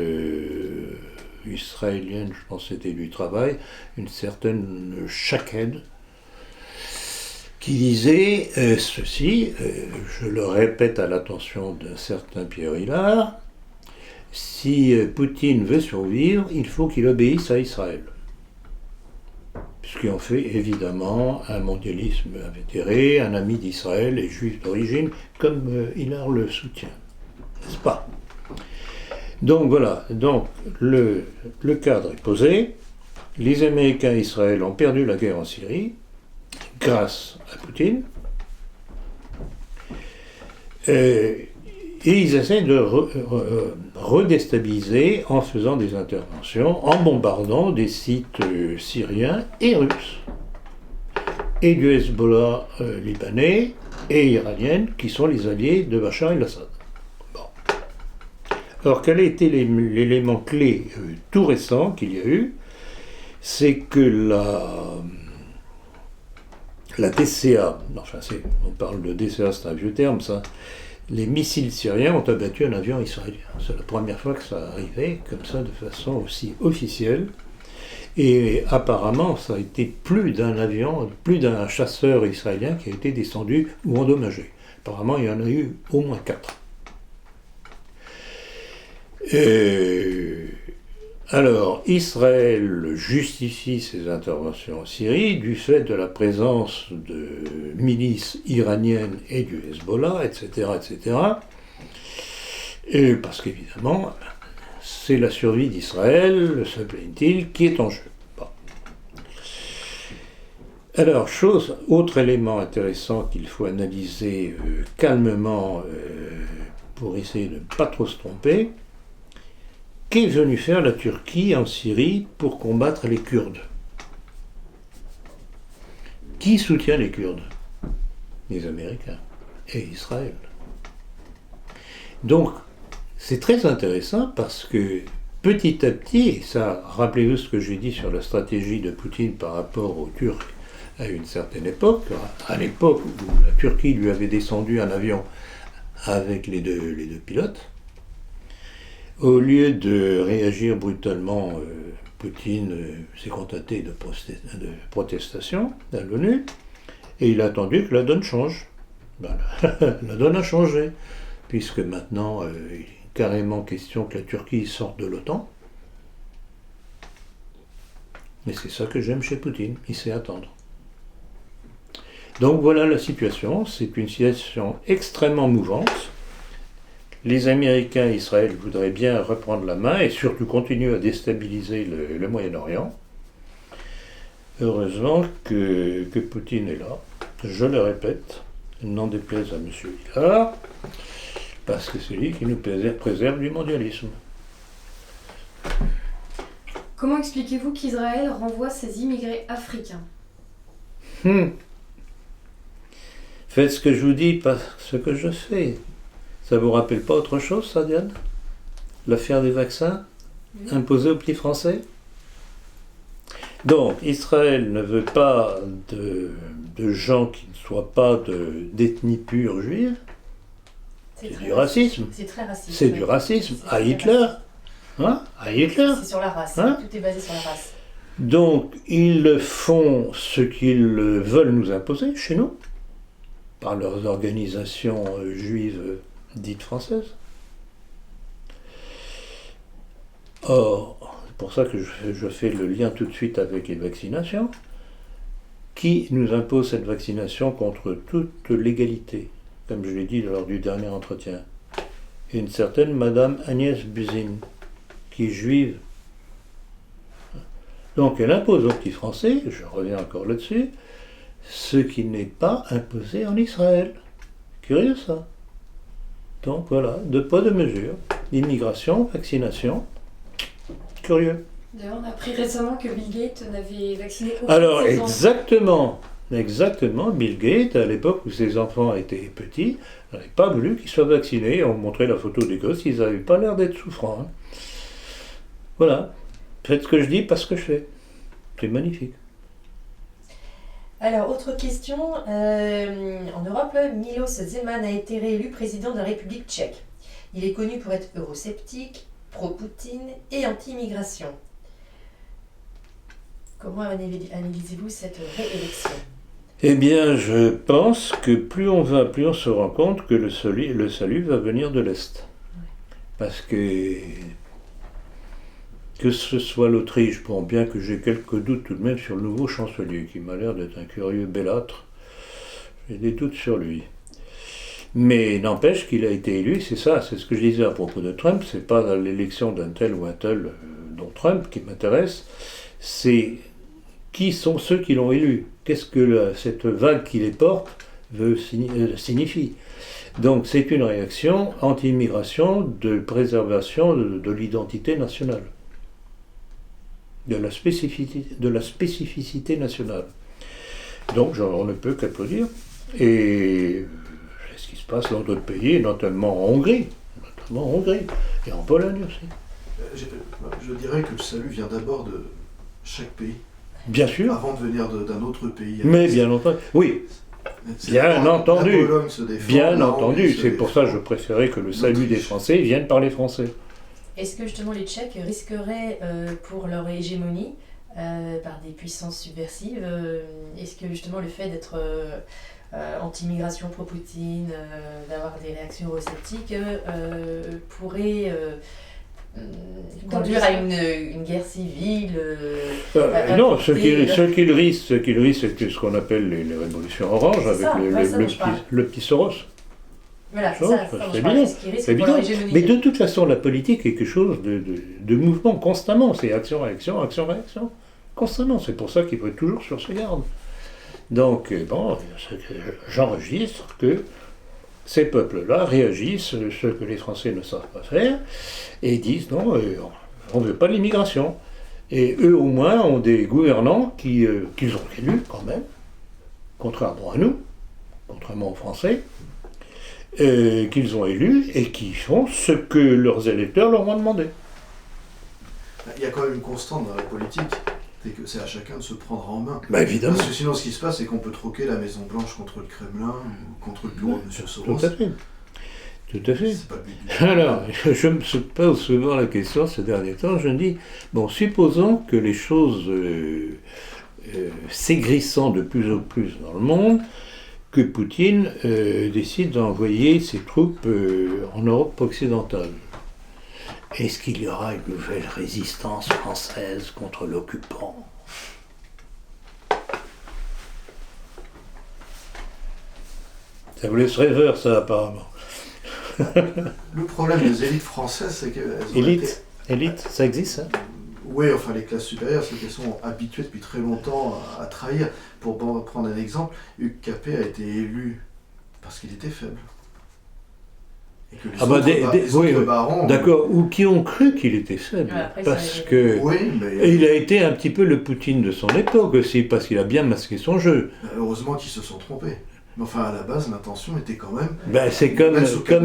israélienne, je pense que c'était du travail, une certaine Shaked, qui disait ceci, je le répète à l'attention d'un certain Pierre Hillard, si Poutine veut survivre, il faut qu'il obéisse à Israël. Puisqu'il en fait évidemment un mondialisme invétéré, un ami d'Israël et juif d'origine, comme Hillard le soutient, n'est-ce pas? Donc voilà, donc le cadre est posé, les Américains et Israël ont perdu la guerre en Syrie, grâce à Poutine, et ils essaient de redéstabiliser en faisant des interventions, en bombardant des sites syriens et russes, et du Hezbollah libanais et iranien, qui sont les alliés de Bachar el-Assad. Bon. Alors quel a été l'élément clé tout récent qu'il y a eu? C'est que la DCA, enfin on parle de DCA, c'est un vieux terme ça, les missiles syriens ont abattu un avion israélien. C'est la première fois que ça arrivait comme ça de façon aussi officielle. Et apparemment, ça a été plus d'un chasseur israélien qui a été descendu ou endommagé. Apparemment, il y en a eu au moins 4. Alors, Israël justifie ses interventions en Syrie du fait de la présence de milices iraniennes et du Hezbollah, etc., etc. Et parce qu'évidemment, c'est la survie d'Israël, se plaint-il, qui est en jeu. Bon. Alors, autre élément intéressant qu'il faut analyser calmement pour essayer de ne pas trop se tromper, qu'est venue faire la Turquie en Syrie pour combattre les Kurdes? Qui soutient les Kurdes? Les Américains et Israël. Donc, c'est très intéressant parce que petit à petit, et ça, rappelez-vous ce que j'ai dit sur la stratégie de Poutine par rapport aux Turcs à une certaine époque, à l'époque où la Turquie lui avait descendu un avion avec les deux pilotes, au lieu de réagir brutalement, Poutine s'est contenté de protestations à l'ONU, et il a attendu que la donne change. Ben, la donne a changé, puisque maintenant, il est carrément question que la Turquie sorte de l'OTAN. Et c'est ça que j'aime chez Poutine, il sait attendre. Donc voilà la situation, c'est une situation extrêmement mouvante. Les Américains et Israël voudraient bien reprendre la main et surtout continuer à déstabiliser le Moyen-Orient. Heureusement que Poutine est là, je le répète, n'en déplaise à M. Villard, parce que c'est lui qui nous préserve du mondialisme. Comment expliquez-vous qu'Israël renvoie ses immigrés africains? Faites ce que je vous dis, pas ce que je fais. Ça vous rappelle pas autre chose, ça, Diane? L'affaire des vaccins imposés aux petits Français? Donc, Israël ne veut pas de gens qui ne soient pas d'ethnie pure juive. C'est du racisme. C'est très raciste. C'est du racisme. À Hitler. Hein? À Hitler. C'est sur la race. Hein? Tout est basé sur la race. Donc, ils font ce qu'ils veulent nous imposer chez nous, par leurs organisations juives dites françaises. Or, c'est pour ça que je fais le lien tout de suite avec les vaccinations. Qui nous impose cette vaccination contre toute légalité, comme je l'ai dit lors du dernier entretien? Une certaine Madame Agnès Buzyn, qui est juive. Donc elle impose aux petits Français, je reviens encore là-dessus, ce qui n'est pas imposé en Israël. Curieux ça. Donc voilà, deux poids, deux mesures. Immigration, vaccination. Curieux. D'ailleurs, on a appris récemment que Bill Gates n'avait vacciné aucun Alors de ses enfants. exactement, Bill Gates, à l'époque où ses enfants étaient petits, n'avait pas voulu qu'ils soient vaccinés. On montrait la photo des gosses, ils n'avaient pas l'air d'être souffrants. Hein. Voilà. Faites ce que je dis, pas ce que je fais. C'est magnifique. Alors, autre question. En Europe, Miloš Zeman a été réélu président de la République tchèque. Il est connu pour être eurosceptique, pro-Poutine et anti-immigration. Comment analysez-vous cette réélection? Eh bien, je pense que plus on va, plus on se rend compte que le salut va venir de l'Est. Parce que ce soit l'Autriche, bon, bien que j'ai quelques doutes tout de même sur le nouveau chancelier, qui m'a l'air d'être un curieux bellâtre, j'ai des doutes sur lui. Mais n'empêche qu'il a été élu, c'est ça, c'est ce que je disais à propos de Trump, c'est pas l'élection d'un tel ou un tel dont Trump qui m'intéresse, c'est qui sont ceux qui l'ont élu, qu'est-ce que cette vague qui les porte signifie. Donc c'est une réaction anti-immigration, de préservation de l'identité nationale, de la spécificité nationale. Donc on ne peut qu'applaudir. Et c'est ce qui se passe dans d'autres pays, notamment en Hongrie, et en Pologne aussi. Je dirais que le salut vient d'abord de chaque pays. Bien sûr. Avant de venir d'un autre pays. Mais bien entendu, oui. Bien entendu. Bien entendu. C'est pour ça que je préférais que le salut des Français vienne par les Français. Est-ce que justement les Tchèques risqueraient, pour leur hégémonie, par des puissances subversives, est-ce que justement le fait d'être anti-immigration, pro-Poutine, d'avoir des réactions eurosceptiques, pourrait conduire à une guerre civile. Non, ce qu'il risque, c'est ce qu'on appelle les révolutions oranges, avec le petit Soros. Voilà, c'est Soros, ça. c'est évident. C'est évident. Mais de toute façon, la politique est quelque chose de mouvement constamment. C'est action-réaction, action-réaction. Constamment. C'est pour ça qu'il faut être toujours sur ses gardes. Donc, bon, j'enregistre que ces peuples-là réagissent, ce que les Français ne savent pas faire, et disent non, on ne veut pas l'immigration. Et eux, au moins, ont des gouvernants qu'ils ont élus quand même, contrairement à nous, contrairement aux Français, qu'ils ont élus et qui font ce que leurs électeurs leur ont demandé. Il y a quand même une constante dans la politique, c'est que c'est à chacun de se prendre en main. Bah évidemment. Parce que sinon, ce qui se passe, c'est qu'on peut troquer la Maison Blanche contre le Kremlin ou contre le bureau de M. Soros. Tout à fait. Tout à fait. C'est pas le but du Alors, je me pose souvent la question ces derniers temps, je me dis, bon, supposons que les choses s'aigrissant de plus en plus dans le monde, que Poutine décide d'envoyer ses troupes en Europe occidentale. Est-ce qu'il y aura une nouvelle résistance française contre l'occupant ? Ça vous laisse rêveur, ça, apparemment. Le problème des élites françaises, c'est qu'elles ont Élite, ça existe, ça ? Oui, enfin les classes supérieures, c'est qu'elles sont habituées depuis très longtemps à trahir. Pour prendre un exemple, Hugues Capet a été élu parce qu'il était faible. Et que les autres barons... D'accord, ou qui ont cru qu'il était faible. Parce que il a été un petit peu le Poutine de son époque aussi, parce qu'il a bien masqué son jeu. Heureusement qu'ils se sont trompés. Mais enfin, à la base, l'intention était quand même... c'est comme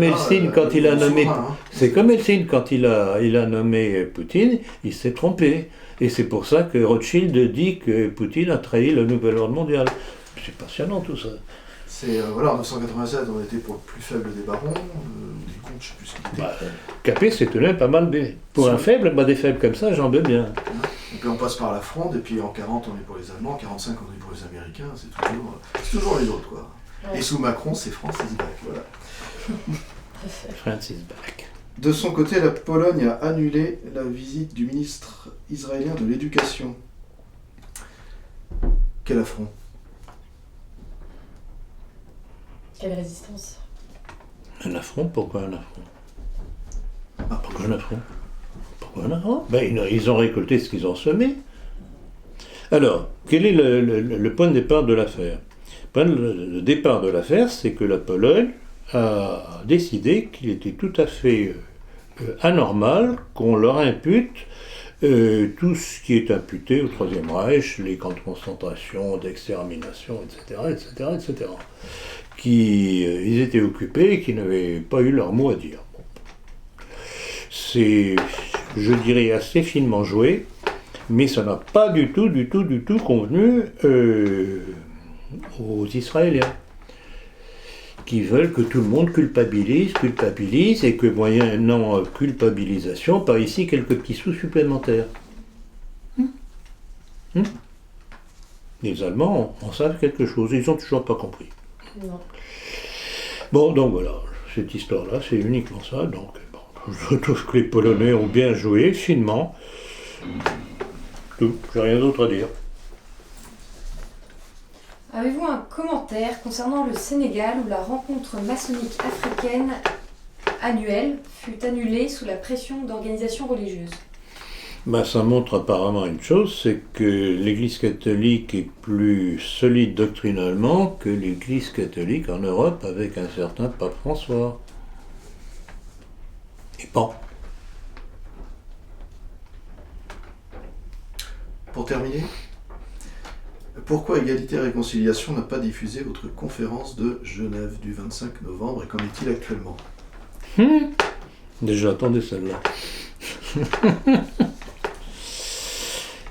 Helsinki quand il a nommé... C'est comme Helsinki quand il a nommé Poutine, il s'est trompé. Et c'est pour ça que Rothschild dit que Poutine a trahi le nouvel ordre mondial. C'est passionnant tout ça. C'est, en 1987, on était pour le plus faible des barons, des comptes, je ne sais plus ce qu'il était. Capet, c'est tout de même pas mal. Pour un faible, des faibles comme ça, j'en veux bien. Et puis on passe par la fronde, et puis en 40, on est pour les Allemands, en 45, on est pour les Américains, c'est toujours les autres, quoi. Ouais. Et sous Macron, c'est Francis Bach, voilà. Francis Bach. De son côté, la Pologne a annulé la visite du ministre israélien de l'Éducation. Quel affront. Quelle résistance. Un affront? Pourquoi un affront? Pourquoi un affront? Pourquoi un affront? Ils ont récolté ce qu'ils ont semé. Alors, quel est le point de départ de l'affaire? Le départ de l'affaire, c'est que la Pologne a décidé qu'il était tout à fait anormal qu'on leur impute tout ce qui est imputé au Troisième Reich, les camps de concentration, d'extermination, etc., etc., etc., ils étaient occupés et qui n'avaient pas eu leur mot à dire. Bon. C'est, je dirais, assez finement joué, mais ça n'a pas du tout convenu aux Israéliens, qui veulent que tout le monde culpabilise, et que moyennant culpabilisation, par ici quelques petits sous supplémentaires. Les Allemands en savent quelque chose, ils n'ont toujours pas compris. Non. Bon, donc voilà, cette histoire-là, c'est uniquement ça. Donc, je trouve que les Polonais ont bien joué, finement. Tout, j'ai rien d'autre à dire. Avez-vous un commentaire concernant le Sénégal où la rencontre maçonnique africaine annuelle fut annulée sous la pression d'organisations religieuses? Ça montre apparemment une chose, c'est que l'Église catholique est plus solide doctrinalement que l'Église catholique en Europe avec un certain pape François. Et bon. Pour terminer, pourquoi Égalité et Réconciliation n'a pas diffusé votre conférence de Genève du 25 novembre et qu'en est-il actuellement? Déjà, attendez celle-là.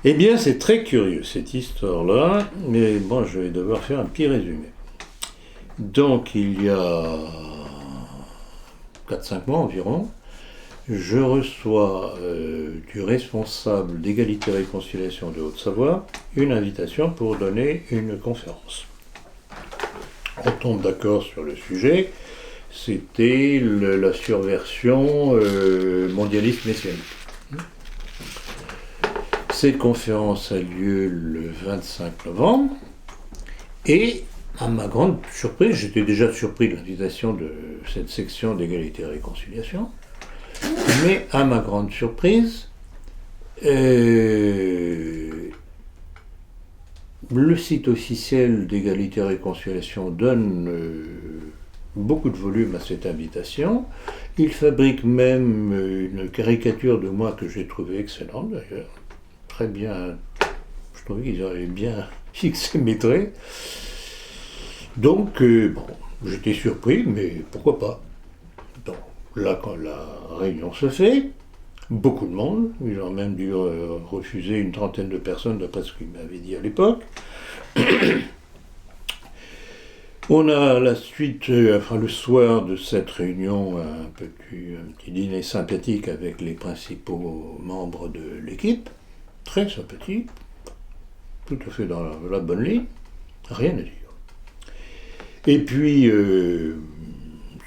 Eh bien, c'est très curieux cette histoire-là, mais bon, je vais devoir faire un petit résumé. Donc, il y a 4-5 mois environ, je reçois du responsable d'Égalité et Réconciliation de Haute-Savoie une invitation pour donner une conférence. On tombe d'accord sur le sujet, c'était la surversion mondialiste messianique. Cette conférence a lieu le 25 novembre, et à ma grande surprise, j'étais déjà surpris de l'invitation de cette section d'égalité et réconciliation, mais à ma grande surprise, le site officiel d'égalité et réconciliation donne beaucoup de volume à cette invitation. Il fabrique même une caricature de moi que j'ai trouvée excellente d'ailleurs, très bien. Je trouvais qu'ils avaient bien fixé mes traits. Donc, bon, j'étais surpris, mais pourquoi pas. Donc, là, quand la réunion se fait, beaucoup de monde, ils ont même dû refuser une trentaine de personnes d'après ce qu'ils m'avaient dit à l'époque. On a la suite, le soir de cette réunion, un petit dîner sympathique avec les principaux membres de l'équipe, très sympathique, tout à fait dans la bonne ligne, rien à dire. Et puis,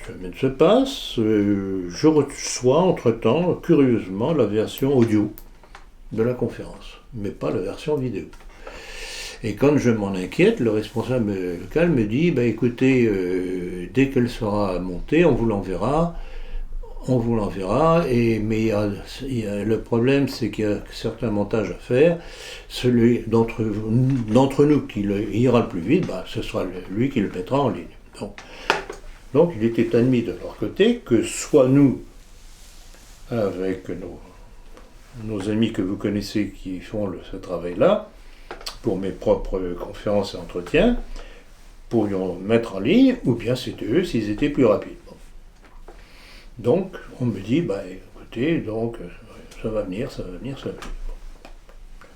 semaine se passe, je reçois entre-temps, curieusement, la version audio de la conférence, mais pas la version vidéo. Et quand je m'en inquiète, le responsable local me dit, écoutez, dès qu'elle sera montée, on vous l'enverra, mais le problème, c'est qu'il y a certains montages à faire. Celui d'entre nous qui ira le plus vite, ce sera lui qui le mettra en ligne. Donc il était admis de leur côté que soit nous, avec nos amis que vous connaissez qui font ce travail-là, pour mes propres conférences et entretiens, pourrions mettre en ligne, ou bien c'était eux s'ils étaient plus rapides. Donc, on me dit, écoutez, donc, ça va venir.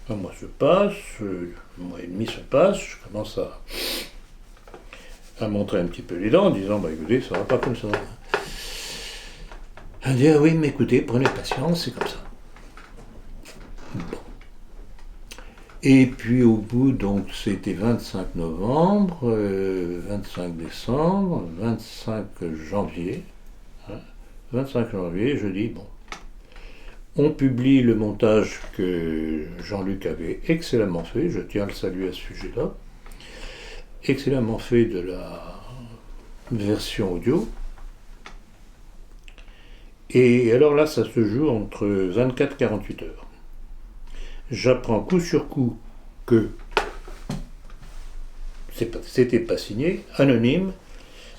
Un mois se passe, un mois et demi se passe, je commence à montrer un petit peu les dents en disant, écoutez, ça va pas comme ça. Elle dit, oui, mais écoutez, prenez patience, c'est comme ça. Bon. Et puis au bout, donc c'était 25 novembre, 25 décembre, 25 janvier, 25 janvier, je dis, on publie le montage que Jean-Luc avait excellemment fait, je tiens à le saluer à ce sujet-là, excellemment fait de la version audio. Et alors là, ça se joue entre 24 et 48 heures. J'apprends coup sur coup que c'était pas signé, anonyme,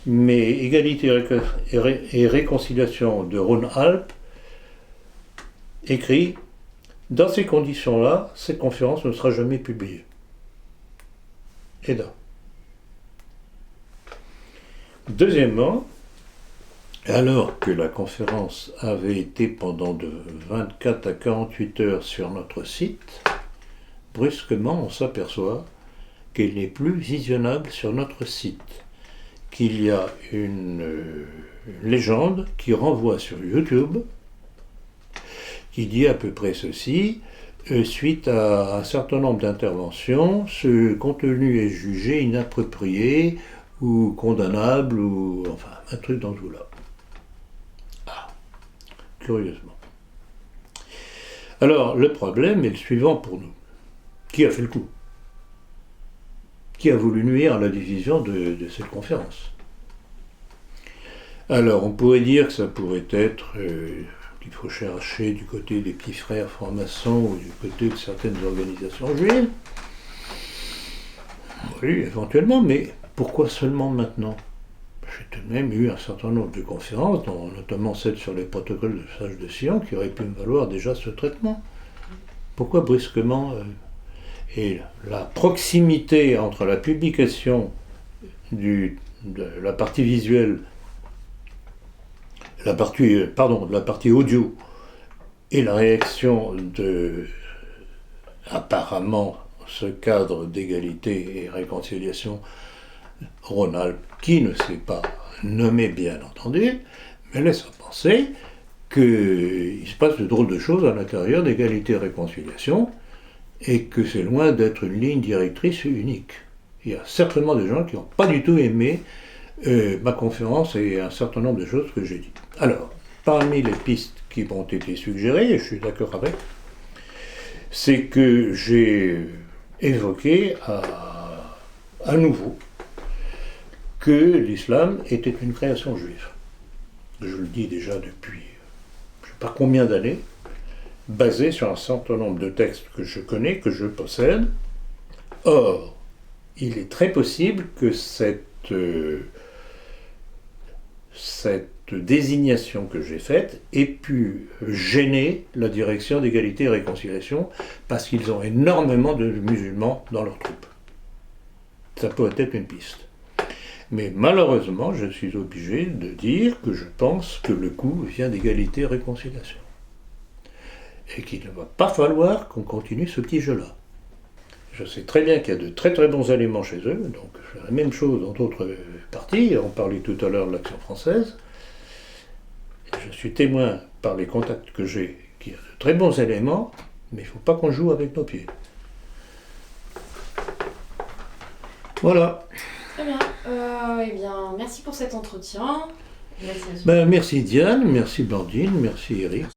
mais Égalité et réconciliation de Rhône-Alpes écrit « Dans ces conditions-là, cette conférence ne sera jamais publiée. » Et là. Deuxièmement, alors que la conférence avait été pendant de 24 à 48 heures sur notre site, brusquement on s'aperçoit qu'elle n'est plus visionnable sur notre site, qu'il y a une légende qui renvoie sur YouTube, qui dit à peu près ceci, suite à un certain nombre d'interventions, ce contenu est jugé inapproprié ou condamnable, ou enfin un truc dans ce goût-là. Curieusement. Alors, le problème est le suivant pour nous. Qui a fait le coup? Qui a voulu nuire à la diffusion de cette conférence? Alors, on pourrait dire que ça pourrait être qu'il faut chercher du côté des petits frères francs-maçons ou du côté de certaines organisations juives. Oui, éventuellement, mais pourquoi seulement maintenant? J'ai tout de même eu un certain nombre de conférences, dont notamment celle sur les protocoles de Sage de Sion, qui auraient pu me valoir déjà ce traitement. Pourquoi brusquement Et la proximité entre la publication de la partie visuelle, de la partie audio, et la réaction de, apparemment, ce cadre d'égalité et réconciliation Rhône-Alpes, qui ne s'est pas nommé bien entendu, me laisse à penser qu'il se passe de drôles de choses à l'intérieur d'égalité et réconciliation, et que c'est loin d'être une ligne directrice unique. Il y a certainement des gens qui n'ont pas du tout aimé ma conférence et un certain nombre de choses que j'ai dites. Alors, parmi les pistes qui m'ont été suggérées, et je suis d'accord avec, c'est que j'ai évoqué à nouveau que l'islam était une création juive. Je le dis déjà depuis je ne sais pas combien d'années, basé sur un certain nombre de textes que je connais, que je possède. Or, il est très possible que cette désignation que j'ai faite ait pu gêner la direction d'égalité et réconciliation parce qu'ils ont énormément de musulmans dans leurs troupes. Ça peut être une piste. Mais malheureusement, je suis obligé de dire que je pense que le coup vient d'égalité et réconciliation. Et qu'il ne va pas falloir qu'on continue ce petit jeu-là. Je sais très bien qu'il y a de très très bons éléments chez eux, donc je fais la même chose dans d'autres partis. On parlait tout à l'heure de l'Action française. Je suis témoin par les contacts que j'ai qu'il y a de très bons éléments, mais il ne faut pas qu'on joue avec nos pieds. Voilà. Très bien. Eh bien, merci pour cet entretien. Merci, monsieur. Merci Diane, merci Blandine, merci Eric.